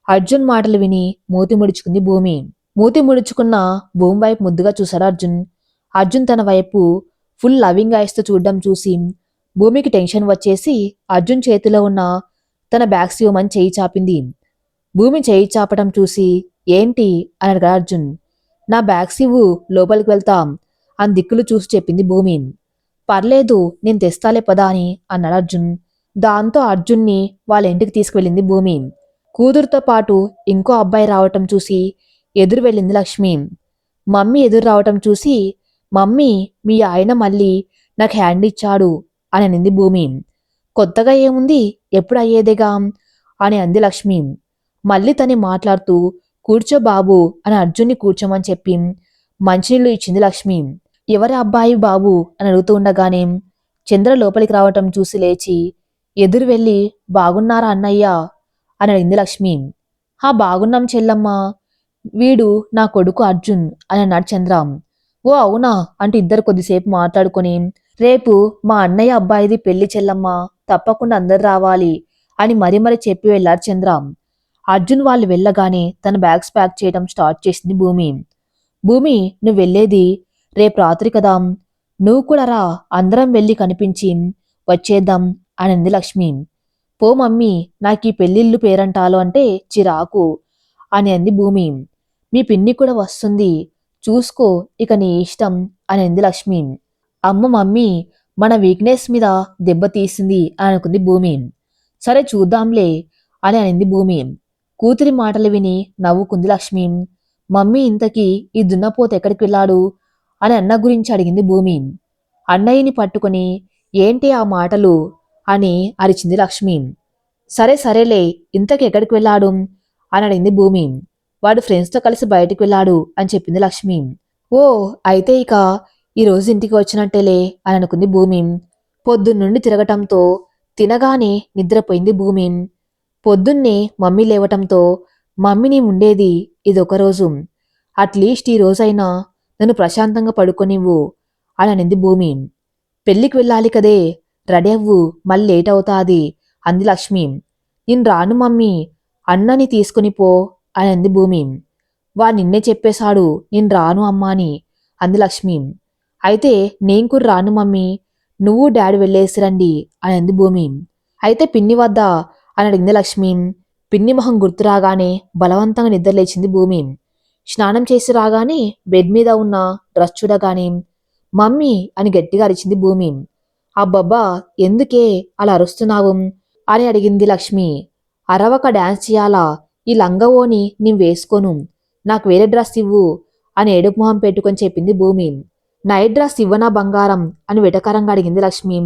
అర్జున్ మాటలు విని మూతి ముడుచుకుంది భూమి. మూతి ముడుచుకున్న భూమి వైపు ముద్దుగా చూశాడు అర్జున్. అర్జున్ తన వైపు ఫుల్ లవింగ్ ఐస్తో చూడడం చూసి భూమికి టెన్షన్ వచ్చేసి అర్జున్ చేతిలో ఉన్న తన బ్యాగ్స్ ఇవ్వమని చేయి చాపింది. భూమి చేయి చాపటం చూసి ఏంటి అని అడిగాడు అర్జున్. నా బ్యాగ్స్ ఇవ్వు, లోపలికి వెళ్తాం అని దిక్కులు చూసి చెప్పింది భూమి. పర్లేదు నేను తెస్తాలే పదా అని అన్నాడు అర్జున్. దాంతో అర్జున్ని వాళ్ళ ఇంటికి తీసుకువెళ్ళింది భూమి. కూతురుతో పాటు ఇంకో అబ్బాయి రావటం చూసి ఎదురు వెళ్ళింది లక్ష్మి. మమ్మీ ఎదురు రావటం చూసి మమ్మీ మీ ఆయన మళ్ళీ నాకు హ్యాండ్ ఇచ్చాడు అని అనింది భూమి. కొత్తగా ఏముంది, ఎప్పుడు అయ్యేదేగా అని అంది లక్ష్మి. మళ్ళీ తని మాట్లాడుతూ కూర్చో బాబు అని అర్జున్ని కూర్చోమని చెప్పి మంచినీళ్ళు ఇచ్చింది లక్ష్మి. ఎవరి అబ్బాయి బాబు అని అడుగుతూ ఉండగానే చంద్ర లోపలికి రావటం చూసి లేచి ఎదురు వెళ్ళి బాగున్నారా అన్నయ్య అని అడిగింది లక్ష్మి. బాగున్నాం చెల్లమ్మ, వీడు నా కొడుకు అర్జున్ అని అన్నాడు చంద్ర. ఓ అవునా అంటూ ఇద్దరు కొద్దిసేపు మాట్లాడుకొని రేపు మా అన్నయ్య అబ్బాయిది పెళ్లి చెల్లమ్మ, తప్పకుండా అందరు రావాలి అని మరి చెప్పి వెళ్ళాడు చంద్ర. అర్జున్ వాళ్ళు వెళ్ళగానే తన బ్యాగ్స్ ప్యాక్ చేయడం స్టార్ట్ చేసింది భూమి. భూమి నువ్వు వెళ్ళేది రేపు రాత్రి కదా, నువ్వు కూడా రా, అందరం వెళ్ళి కనిపించి వచ్చేద్దాం అనింది లక్ష్మి. పో మమ్మీ, నాకు ఈ పెళ్ళిళ్ళు పేరంటాలు అంటే చిరాకు అని అంది భూమి. మీ పిన్ని కూడా వస్తుంది, చూసుకో ఇక నీ ఇష్టం అని అంది లక్ష్మి. అమ్మ మమ్మీ మన వీక్నెస్ మీద దెబ్బ తీసింది అని అనుకుంది భూమి. సరే చూద్దాంలే అని అనింది భూమి. కూతురి మాటలు విని నవ్వుకుంది లక్ష్మి. మమ్మీ ఇంతకీ ఈ దున్నపోత ఎక్కడికి వెళ్ళాడు అని అన్న గురించి అడిగింది భూమి. అన్నయ్యని పట్టుకుని ఏంటి ఆ మాటలు అని అరిచింది లక్ష్మి. సరేలే, ఇంతకీ ఎక్కడికి వెళ్ళాడు అని అడిగింది భూమి. వాడు ఫ్రెండ్స్తో కలిసి బయటికి వెళ్ళాడు అని చెప్పింది లక్ష్మి. ఓ అయితే ఇక ఈరోజు ఇంటికి వచ్చినట్టేలే అని అనుకుంది భూమి. పొద్దున్నుండి తిరగటంతో తినగానే నిద్రపోయింది భూమి. పొద్దున్నే మమ్మీ లేవటంతో మమ్మీని ఉండేది ఇదొక రోజు, అట్లీస్ట్ ఈ రోజైనా నన్ను ప్రశాంతంగా పడుకోనివ్వు అని అనింది భూమి. పెళ్ళికి వెళ్ళాలి కదే, రెడీ అవ్వు, మళ్ళీ లేట్ అవుతాది అంది లక్ష్మి. నేను రాను మమ్మీ, అన్నని తీసుకుని పో అని అంది భూమి. నిన్నే చెప్పేశాడు నేను రాను అమ్మా అని అంది లక్ష్మి. అయితే నేను కూడా రాను మమ్మీ, నువ్వు డాడీ వెళ్ళేసి రండి అని అంది భూమి. అయితే పిన్ని వద్ద అని అడిగింది లక్ష్మి. పిన్ని మొహం గుర్తు రాగానే బలవంతంగా నిద్రలేచింది భూమి. స్నానం చేసి రాగానే బెడ్ మీద ఉన్న డ్రెస్ చూడగానే మమ్మీ అని గట్టిగా అరిచింది భూమి. అబ్బబ్బా ఎందుకే అలా అరుస్తున్నావు అని అడిగింది లక్ష్మి. అరవక డాన్స్ చేయాలా, ఈ లంగవోని నేను వేసుకోను, నాకు వేరే డ్రెస్ ఇవ్వు అని ఏడుపు మొహం పెట్టుకొని చెప్పింది భూమి. నైట్ డ్రెస్ ఇవ్వనా బంగారం అని వెటకారంగా అడిగింది లక్ష్మి.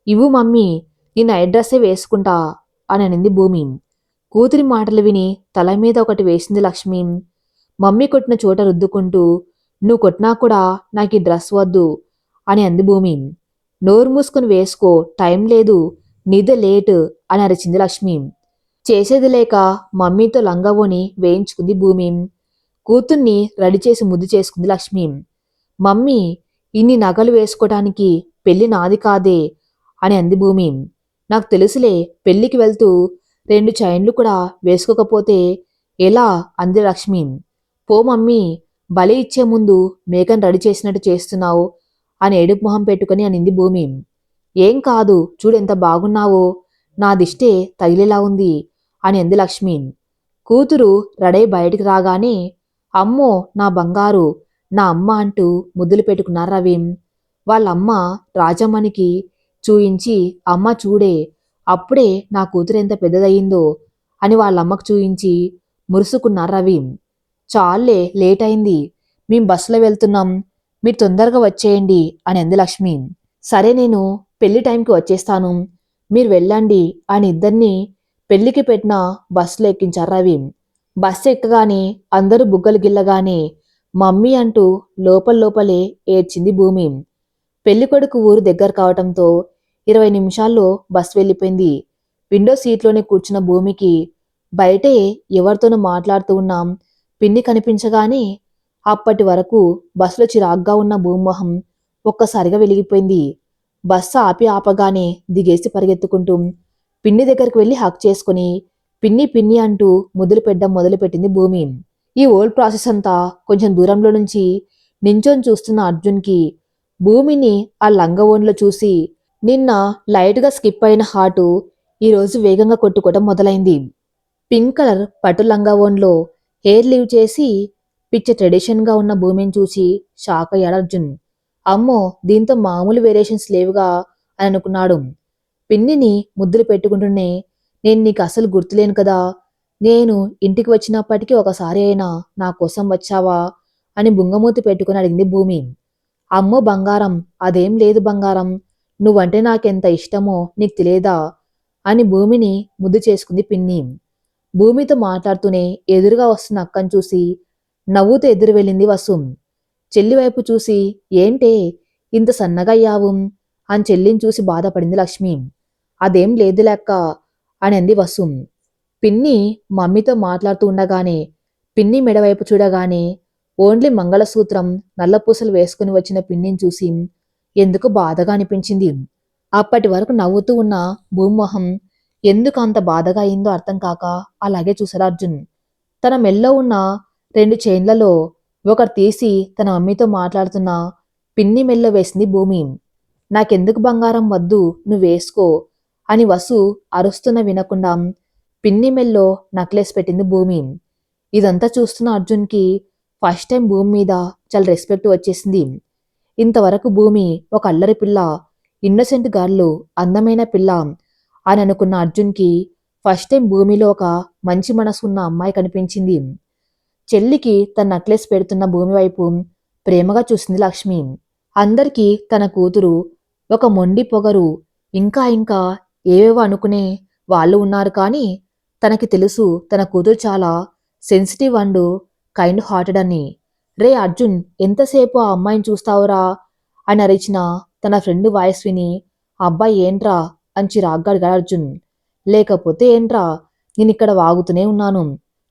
ఇవ్వు మమ్మీ, ఈ నైట్ డ్రెస్సే వేసుకుంటా అని అనింది భూమి. కూతురి మాటలు విని తల మీద ఒకటి వేసింది లక్ష్మి. మమ్మీ కొట్టిన చోట రుద్దుకుంటూ, నువ్వు కొట్టినా కూడా నాకు ఈ డ్రెస్ వద్దు అని అంది భూమి. నోరు మూసుకుని వేసుకో, టైం లేదు, నిద్ర లేట్ అని అరిచింది లక్ష్మి. చేసేది లేక మమ్మీతో లంగవోని వేయించుకుంది భూమి. కూతుర్ని రెడీ చేసి ముద్దు చేసుకుంది లక్ష్మి. మమ్మీ, ఇన్ని నగలు వేసుకోటానికి పెళ్లి నాది కాదే అని అంది భూమి. నాకు తెలుసులే, పెళ్లికి వెళ్తూ 2 చైన్లు కూడా వేసుకోకపోతే ఎలా అంది లక్ష్మి. పో మమ్మీ, బలి ఇచ్చే ముందు మేకను రెడీ చేసినట్టు చేస్తున్నావు అని ఏడుపు మొహం పెట్టుకుని అనింది భూమి. ఏం కాదు, చూడెంత బాగున్నావో, నా దిష్టే తగిలేలా ఉంది అని అంది లక్ష్మి. కూతురు రెడై బయటికి రాగానే అమ్మో నా బంగారు, నా అమ్మ అంటూ ముద్దులు పెట్టుకున్నారు రవి. వాళ్ళమ్మ రాజమ్మనికి చూయించి, అమ్మ చూడే, అప్పుడే నా కూతురు ఎంత పెద్దదయ్యిందో అని వాళ్ళమ్మకు చూయించి మురుసుకున్నారు రవి. చాలే, లేట్ అయింది, మేం బస్సులో వెళ్తున్నాం, మీరు తొందరగా వచ్చేయండి అని అంది లక్ష్మి. సరే, నేను పెళ్లి టైంకి వచ్చేస్తాను, మీరు వెళ్ళండి అని ఇద్దరిని పెళ్లికి పెట్టిన బస్సులో ఎక్కించారు రవి. బస్సు ఎక్కగానే అందరూ బుగ్గలు గిల్లగానే మమ్మీ అంటూ లోపలే ఏడ్చింది భూమి. పెళ్లికొడుకు ఊరు దగ్గర కావటంతో 20 నిమిషాల్లో బస్సు వెళ్ళిపోయింది. విండో సీట్లోనే కూర్చున్న భూమికి బయటే ఎవరితోనూ మాట్లాడుతూ ఉన్నాం పిన్ని కనిపించగానే అప్పటి వరకు బస్సులో చిరాగ్గా ఉన్న భూమోహం ఒక్కసారిగా వెలిగిపోయింది. బస్సు ఆపగానే దిగేసి పరిగెత్తుకుంటూ పిన్ని దగ్గరికి వెళ్ళి హక్ చేసుకుని పిన్ని పిన్ని అంటూ ముద్దులు పెట్టడం మొదలుపెట్టింది భూమి. ఈ ఓల్డ్ ప్రాసెస్ అంతా కొంచెం దూరంలో నుంచి నించొని చూస్తున్న అర్జున్కి భూమిని ఆ లంగవోన్లో చూసి నిన్న లైట్గా స్కిప్ అయిన హార్టు ఈరోజు వేగంగా కొట్టుకోవడం మొదలైంది. పింక్ కలర్ పట్టు లంగవోన్లో హెయిర్ లీవ్ చేసి పిచ్చ ట్రెడిషన్గా ఉన్న భూమిని చూసి షాక్ అయ్యాడు అర్జున్. అమ్మో, దీంతో మామూలు వేరియేషన్స్ లేవుగా అని అనుకున్నాడు. పిన్నిని ముద్దులు పెట్టుకుంటూనే, నేను నీకు అసలు గుర్తులేను కదా, నేను ఇంటికి వచ్చినప్పటికీ ఒకసారి అయినా నా కోసం వచ్చావా అని బుంగమూతి పెట్టుకుని అడిగింది భూమి. అమ్మో బంగారం, అదేం లేదు బంగారం, నువ్వంటే నాకెంత ఇష్టమో నీకు తెలియదా అని భూమిని ముద్దు చేసుకుంది పిన్ని. భూమితో మాట్లాడుతూనే ఎదురుగా వస్తున్న అక్కను చూసి నవ్వుతూ ఎదురు వెళ్ళింది వసు. చెల్లి వైపు చూసి ఏంటే ఇంత సన్నగా అయ్యావు అని చెల్లిని చూసి బాధపడింది లక్ష్మి. అదేం లేదు లెక్క అని అంది వసు. పిన్ని మమ్మీతో మాట్లాడుతూ ఉండగానే పిన్ని మెడవైపు చూడగానే ఓన్లీ మంగళసూత్రం నల్లపూసలు వేసుకుని వచ్చిన పిన్నిని చూసి ఎందుకు బాధగా అనిపించింది. అప్పటి వరకు నవ్వుతూ ఉన్న భూమోహం ఎందుకు అంత బాధగా అయిందో అర్థం కాక అలాగే చూశాడు అర్జున్. తన మెల్లో ఉన్న 2 చైన్లలో ఒకటి తీసి తన మమ్మీతో మాట్లాడుతున్న పిన్ని మెల్లో వేసింది భూమి. నాకెందుకు బంగారం వద్దు, నువ్వేసుకో అని వసు అరుస్తున్న వినకుండా పిన్ని మెల్లో నక్లెస్ పెట్టింది భూమి. ఇదంతా చూస్తున్న అర్జున్కి ఫస్ట్ టైం భూమి మీద చాలా రెస్పెక్ట్ వచ్చేసింది. ఇంతవరకు భూమి ఒక అల్లరి పిల్ల, ఇన్నోసెంట్ గర్లు, అందమైన పిల్ల అని అనుకున్న అర్జున్కి ఫస్ట్ టైం భూమిలో ఒక మంచి మనసు ఉన్న అమ్మాయి కనిపించింది. చెల్లికి తన నక్లెస్ పెడుతున్న భూమి వైపు ప్రేమగా చూసింది లక్ష్మి. అందరికీ తన కూతురు ఒక మొండి పొగరు, ఇంకా ఇంకా ఏవేవో అనుకునే వాళ్ళు ఉన్నారు, కానీ తనకి తెలుసు తన కూతురు చాలా సెన్సిటివ్ అండ్ కైండ్ హార్టెడ్ అని. రే అర్జున్, ఎంతసేపు ఆ అమ్మాయిని చూస్తావురా అని అరిచిన తన ఫ్రెండ్ వాయిస్ విని అబ్బాయి ఏంట్రా అని చిరాగ్గా అడిగాడు అర్జున్. లేకపోతే ఏంట్రా, నేనిక్కడ వాగుతూనే ఉన్నాను,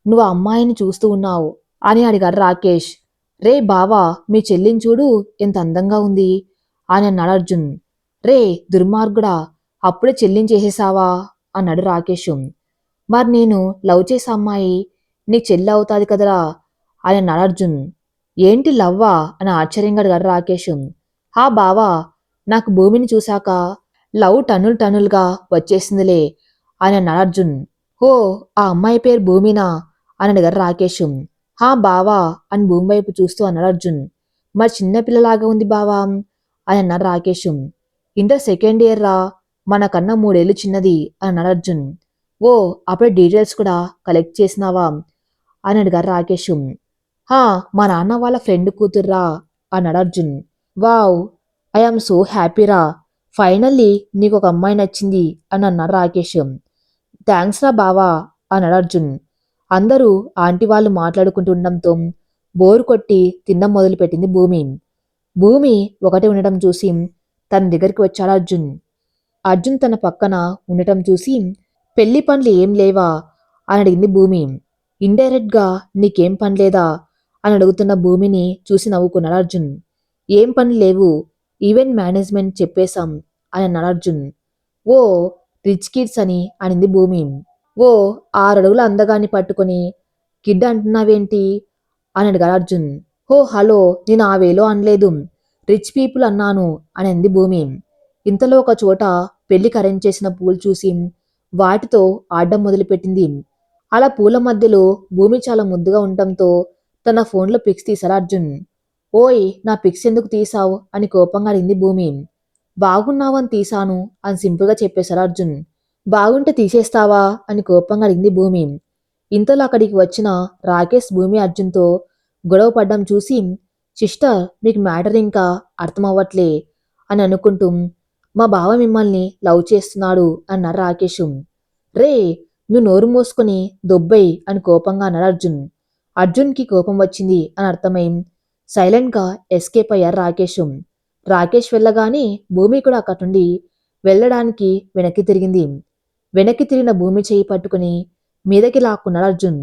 నువ్వు ఆ అమ్మాయిని చూస్తూ ఉన్నావు అని అడిగాడు రాకేష్. రే బావా, మీ చెల్లిని చూడు ఎంత అందంగా ఉంది అని అన్నాడు అర్జున్. రే దుర్మార్గుడా, అప్పుడే చెల్లిని చేసేసావా అన్నాడు రాకేష్. మరి నేను లవ్ చేసే అమ్మాయి నీకు చెల్లి అవుతాది కదరా అని అన్నాడు అర్జున్. ఏంటి లవ్వా అని ఆశ్చర్యంగా అడిగాడు రాకేష్. హా బావా, నాకు భూమిని చూశాక లవ్ టన్నులుగా వచ్చేసిందిలే అని అన్నాడు అర్జున్. హో, ఆ అమ్మాయి పేరు భూమినా అని అడిగారు రాకేష్. హా బావా అని భూమి వైపు చూస్తూ అన్నాడు అర్జున్. మరి చిన్నపిల్లలాగా ఉంది బావా అని అన్నాడు రాకేష్. ఇంటర్ సెకండ్ ఇయర్ రా, మనకన్నా 3 ఏళ్ళు చిన్నది అని అన్నాడు అర్జున్. ఓ, అప్పుడే డీటెయిల్స్ కూడా కలెక్ట్ చేసినావా అని అడిగారు రాకేష్. హా, మా నాన్న వాళ్ళ ఫ్రెండ్ కూతుర్రా అన్నాడు అర్జున్. వావ్, ఐఆమ్ సో హ్యాపీరా, ఫైనల్లీ నీకొక అమ్మాయి నచ్చింది అని అన్నాడు రాకేష్. థ్యాంక్స్ రా బావా అన్నాడు అర్జున్. అందరూ ఆంటీ వాళ్ళు మాట్లాడుకుంటుండడంతో బోరు కొట్టి తినడం మొదలుపెట్టింది భూమి. భూమి ఒకటి ఉండటం చూసి తన దగ్గరికి వచ్చాడు అర్జున్. అర్జున్ తన పక్కన ఉండటం చూసి పెళ్లి పనులు ఏం లేవా అని అడిగింది భూమి. ఇండైరెక్ట్గా నీకేం పని లేదా అని అడుగుతున్న భూమిని చూసి నవ్వుకున్నాడు అర్జున్. ఏం పని లేవు, ఈవెంట్ మేనేజ్మెంట్ చెప్పేశాం అని అన్నాడు అర్జున్. ఓ రిచ్ కిడ్స్ అని అనింది భూమి. ఓ 6 అడుగుల అందగాన్ని పట్టుకొని కిడ్ అంటున్నావేంటి అని అడిగాడు అర్జున్. హో హలో, నేను ఆ వేలో అనలేదు, రిచ్ పీపుల్ అన్నాను అని అంది భూమి. ఇంతలో ఒక చోట పెళ్లికి అరేంజ్ చేసిన పూలు చూసి వాటితో ఆడడం మొదలుపెట్టింది. అలా పూల మధ్యలో భూమి చాలా ముద్దుగా ఉండటంతో తన ఫోన్లో పిక్స్ తీశాడు అర్జున్. ఓయ్ నా పిక్స్ ఎందుకు తీసావు అని కోపంగా అడిగింది భూమి. బాగున్నావని తీశాను అని సింపుల్గా చెప్పేశాడు అర్జున్. బాగుంటే తీసేస్తావా అని కోపంగా అడిగింది భూమి. ఇంతలో అక్కడికి వచ్చిన రాకేష్ భూమి అర్జున్తో గొడవ పడ్డం చూసి సిస్టర్ మీకు మ్యాటర్ ఇంకా అర్థమవ్వట్లే అని అనుకుంటూ మా బావ మిమ్మల్ని లవ్ చేస్తున్నాడు అన్నారు రాకేష్. రే నువ్వు నోరు మూసుకొని దొబ్బై అని కోపంగా అన్నాడు అర్జున్. అర్జున్కి కోపం వచ్చింది అని అర్థమై సైలెంట్గా ఎస్కేప్ అయ్యారు రాకేష్. రాకేష్ వెళ్ళగానే భూమి కూడా అక్కడి నుండి వెళ్ళడానికి వెనక్కి తిరిగింది. వెనక్కి తిరిగిన భూమి చేయి పట్టుకుని మీదకి లాక్కున్నాడు అర్జున్.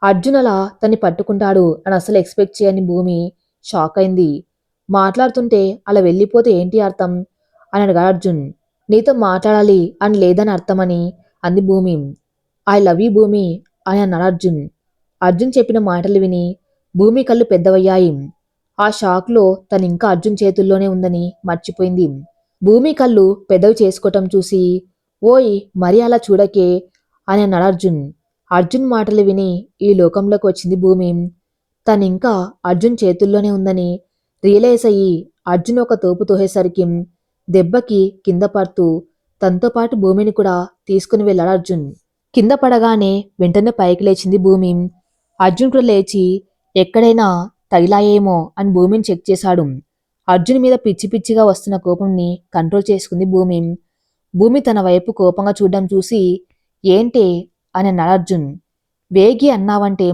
అర్జున్ అలా తన్ని పట్టుకుంటాడు అని అసలు ఎక్స్పెక్ట్ చేయని భూమి షాక్ అయింది. మాట్లాడుతుంటే అలా వెళ్ళిపోతే ఏంటి అర్థం అని అడిగాడు అర్జున్. నీతో మాట్లాడాలి అని లేదని అర్థమని అంది భూమి. ఐ లవ్ యూ భూమి అని అన్నాడు అర్జున్. అర్జున్ చెప్పిన మాటలు విని భూమి కళ్ళు పెద్దవయ్యాయి. ఆ షాక్లో తను ఇంకా అర్జున్ చేతుల్లోనే ఉందని మర్చిపోయింది. భూమి కళ్ళు పెద్దవి చేసుకోవటం చూసి ఓయ్ మరి అలా చూడకే అని అన్నాడు అర్జున్. అర్జున్ మాటలు విని ఈ లోకంలోకి వచ్చింది భూమి. తనింకా అర్జున్ చేతుల్లోనే ఉందని రియలైజ్ అయ్యి అర్జున్ ఒక తోపు తోసేసరికి దెబ్బకి కింద పడుతూ తనతో పాటు భూమిని కూడా తీసుకుని వెళ్ళాడు అర్జున్. కింద పడగానే వెంటనే పైకి లేచింది భూమి. అర్జున్ కూడా లేచి ఎక్కడైనా తగిలాయేమో అని భూమిని చెక్ చేశాడు. అర్జున్ మీద పిచ్చి పిచ్చిగా వస్తున్న కోపంని కంట్రోల్ చేసుకుంది భూమి. భూమి తన వైపు కోపంగా చూడడం చూసి ఏంటే అని అన్నాడు అర్జున్. వేగి అన్నావంటే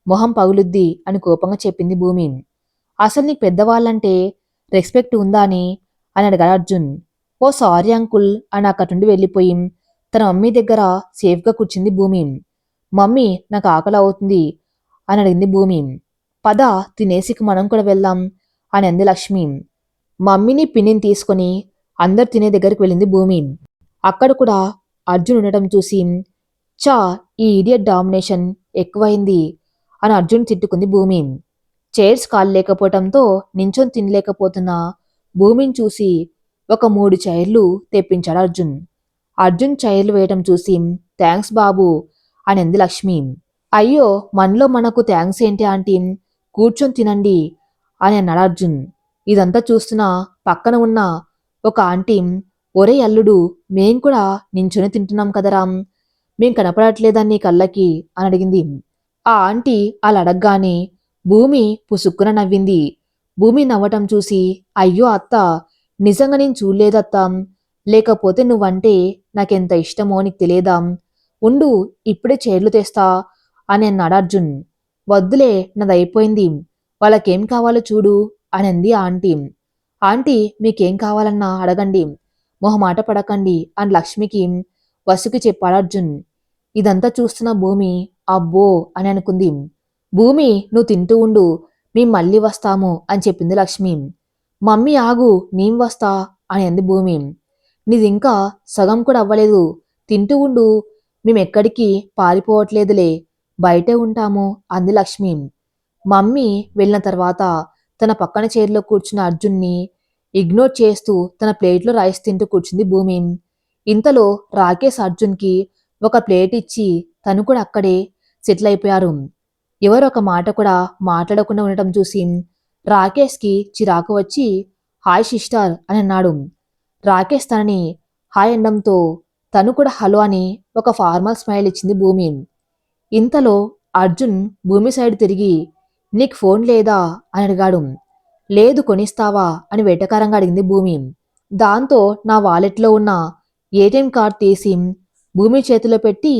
మొహం పగులుద్ది అని కోపంగా చెప్పింది భూమి. అసలు నీకు పెద్దవాళ్ళంటే రెస్పెక్ట్ ఉందా అని అడిగాడు అర్జున్. ఓ సారీ అంకుల్ అని అక్కడి నుండి వెళ్ళిపోయి తన మమ్మీ దగ్గర సేఫ్గా కూర్చుంది భూమి. మమ్మీ నాకు ఆకలి అవుతుంది అని అడిగింది భూమి. పద తినేసికి మనం కూడా వెళ్దాం అని అంది లక్ష్మి. మమ్మీని పిన్నిని తీసుకొని అందరు తినే దగ్గరికి వెళ్ళింది భూమి. అక్కడ కూడా అర్జున్ ఉండటం చూసి చా ఈ ఇడియట్ డామినేషన్ ఎక్కువైంది అని అర్జున్ తిట్టుకుంది భూమి. చైర్స్ కాలు లేకపోవటంతో నించొని తినలేకపోతున్న భూమిని చూసి ఒక 3 చైర్లు తెప్పించాడు అర్జున్. అర్జున్ చైర్లు వేయటం చూసి థ్యాంక్స్ బాబు అని అంది లక్ష్మి. అయ్యో మనలో మనకు థ్యాంక్స్ ఏంటి ఆంటీ, కూర్చొని తినండి అని అన్నాడు అర్జున్. ఇదంతా చూస్తున్న పక్కన ఉన్న ఒక ఆంటీ ఒరే అల్లుడు మేం కూడా నించొని తింటున్నాం కదరా, మేం కనపడట్లేదా నీ కళ్ళకి అని అడిగింది. ఆ ఆంటీ అలా అడగగానే భూమి పుసుక్కున నవ్వింది. భూమి నవ్వటం చూసి అయ్యో అత్త నిజంగా నేను చూడలేదత్తా, లేకపోతే నువ్వంటే నాకెంత ఇష్టమో నీకు తెలియదా, ఉండు ఇప్పుడే చైర్లు తెస్తా అని అన్నాడు అర్జున్. వద్దులే నాదైపోయింది, వాళ్ళకేం కావాలో చూడు అని అంది ఆంటీ. ఆంటీ మీకేం కావాలన్నా అడగండి, మొహమాట పడకండి అని లక్ష్మికి వసుకి చెప్పాడు అర్జున్. ఇదంతా చూస్తున్న భూమి అబ్బో అని అనుకుంది. భూమి నువ్వు తింటూ ఉండు, మేం మళ్ళీ వస్తాము అని చెప్పింది లక్ష్మి. మమ్మీ ఆగు నేను వస్తా అని అంది భూమి. నీదింకా సగం కూడా అవ్వలేదు, తింటూ ఉండు, మేమెక్కడికి పారిపోవట్లేదులే, బయటే ఉంటాము అంది లక్ష్మి. మమ్మీ వెళ్ళిన తర్వాత తన పక్కన చైర్లో కూర్చున్న అర్జున్ని ఇగ్నోర్ చేస్తూ తన ప్లేట్లో రైస్ తింటూ కూర్చుంది భూమి. ఇంతలో రాకేష్ అర్జున్కి ఒక ప్లేట్ ఇచ్చి తను కూడా అక్కడే సెటిల్ అయిపోయారు. ఎవరొక మాట కూడా మాట్లాడకుండా ఉండటం చూసి రాకేష్కి చిరాకు వచ్చి హాయ్ సిస్టర్ అని అన్నాడు. రాకేష్ తనని హాయ్ అనడంతో తను కూడా హలో అని ఒక ఫార్మల్ స్మైల్ ఇచ్చింది భూమి. ఇంతలో అర్జున్ భూమి సైడ్ తిరిగి నీకు ఫోన్ లేదా అని అడిగాడు. లేదు కొనిస్తావా అని వెటకారంగా అడిగింది భూమి. దాంతో నా వాలెట్లో ఉన్న ఏటీఎం కార్డ్ తీసి భూమి చేతిలో పెట్టి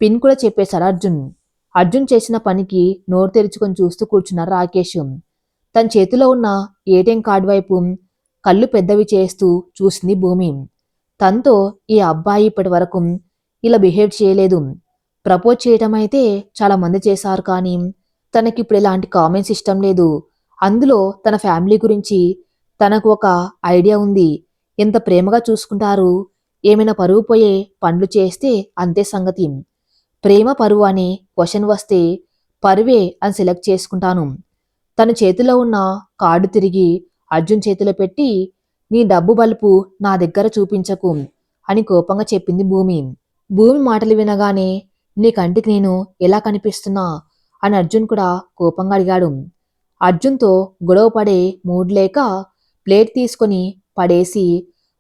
పిన్ కూడా చెప్పేశాడు అర్జున్. అర్జున్ చేసిన పనికి నోరు తెరుచుకొని చూస్తూ కూర్చున్నారు రాకేష్. తన చేతిలో ఉన్న ఏటీఎం కార్డు వైపు కళ్ళు పెద్దవి చేస్తూ చూసింది భూమి. తనతో ఈ అబ్బాయి ఇప్పటి వరకు ఇలా బిహేవ్ చేయలేదు. ప్రపోజ్ చేయటం అయితే చాలా మంది చేశారు, కానీ తనకిప్పుడు ఇలాంటి కామెంట్స్ ఇష్టం లేదు. అందులో తన ఫ్యామిలీ గురించి తనకు ఒక ఐడియా ఉంది. ఎంత ప్రేమగా చూసుకుంటారు, ఏమైనా పరువు పోయే పనులు చేస్తే అంతే సంగతి. ప్రేమ పరువు అని క్వశ్చన్ వస్తే పరువే అని సెలెక్ట్ చేసుకుంటాను. తన చేతిలో ఉన్న కార్డు తిరిగి అర్జున్ చేతిలో పెట్టి, నీ డబ్బు బలుపు నా దగ్గర చూపించకు అని కోపంగా చెప్పింది భూమి. భూమి మాటలు వినగానే, నీ కంటికి నేను ఎలా కనిపిస్తున్నా అని అర్జున్ కూడా కోపంగా అడిగాడు. అర్జున్తో గొడవ పడే మూడ్ లేక ప్లేట్ తీసుకొని పడేసి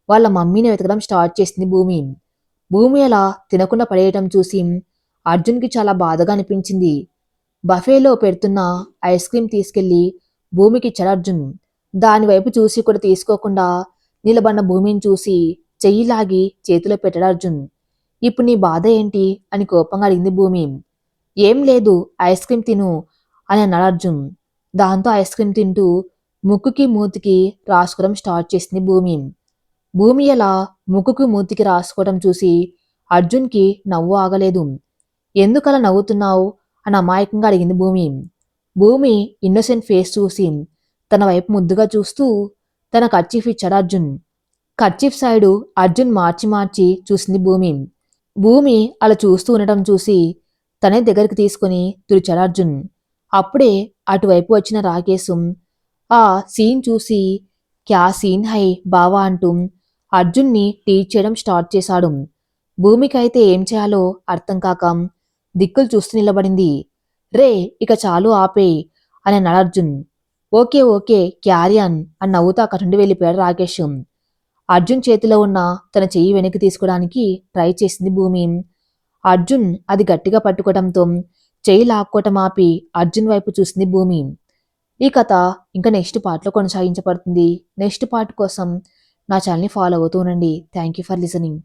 వాళ్ళ మమ్మీని వెతకడం స్టార్ట్ చేసింది భూమి. భూమి అలా తినకుండా పడేయటం చూసి అర్జున్కి చాలా బాధగా అనిపించింది. బఫేలో పెడుతున్న ఐస్ క్రీం తీసుకెళ్లి భూమికి ఇచ్చాడు అర్జున్. దానివైపు చూసి కూడా తీసుకోకుండా నిలబడిన భూమిని చూసి చెయ్యి లాగి చేతిలో పెట్టాడు అర్జున్. ఇప్పుడు నీ బాధ ఏంటి అని కోపంగా అడిగింది భూమి. ఏం లేదు, ఐస్ క్రీం తిను అని అన్నాడు అర్జున్. దాంతో ఐస్ క్రీం తింటూ ముక్కుకి మూతికి రాసుకోవడం స్టార్ట్ చేసింది భూమి. భూమి అలా ముక్కుకి మూతికి రాసుకోవడం చూసి అర్జున్కి నవ్వు ఆగలేదు. ఎందుకలా నవ్వుతున్నావు అని అమాయకంగా అడిగింది భూమి. భూమి ఇన్నోసెంట్ ఫేస్ చూసి తన వైపు ముద్దుగా చూస్తూ తన కర్చీఫ్ ఇచ్చాడు అర్జున్. కర్చీఫ్ సైడు అర్జున్ మార్చి మార్చి చూసింది భూమి. భూమి అలా చూస్తూ ఉండటం చూసి తనే దగ్గరికి తీసుకుని తుడిచాడు అర్జున్. అప్పుడే అటువైపు వచ్చిన రాకేశం ఆ సీన్ చూసి క్యా సీన్ హై బావా అంటూ అర్జున్ని టీచ్ చేయడం స్టార్ట్ చేశాడు. భూమికైతే ఏం చేయాలో అర్థం కాక దిక్కులు చూస్తూ నిలబడింది. రే ఇక చాలు ఆపే అని అన్నాడు అర్జున్. ఓకే ఓకే క్యారియన్ అని నవ్వుతూ అక్కడి నుండి వెళ్ళిపోయాడు రాకేష్. అర్జున్ చేతిలో ఉన్న తన చెయ్యి వెనక్కి తీసుకోవడానికి ట్రై చేసింది భూమి. అర్జున్ అది గట్టిగా పట్టుకోవడంతో చెయ్యి లాక్కోవటం ఆపి అర్జున్ వైపు చూసింది భూమి. ఈ కథ ఇంకా నెక్స్ట్ పార్ట్లో కొనసాగించబడుతుంది. నెక్స్ట్ పార్ట్ కోసం నా ఛానల్ని ఫాలో అవుతూ ఉండండి. Thank you for listening.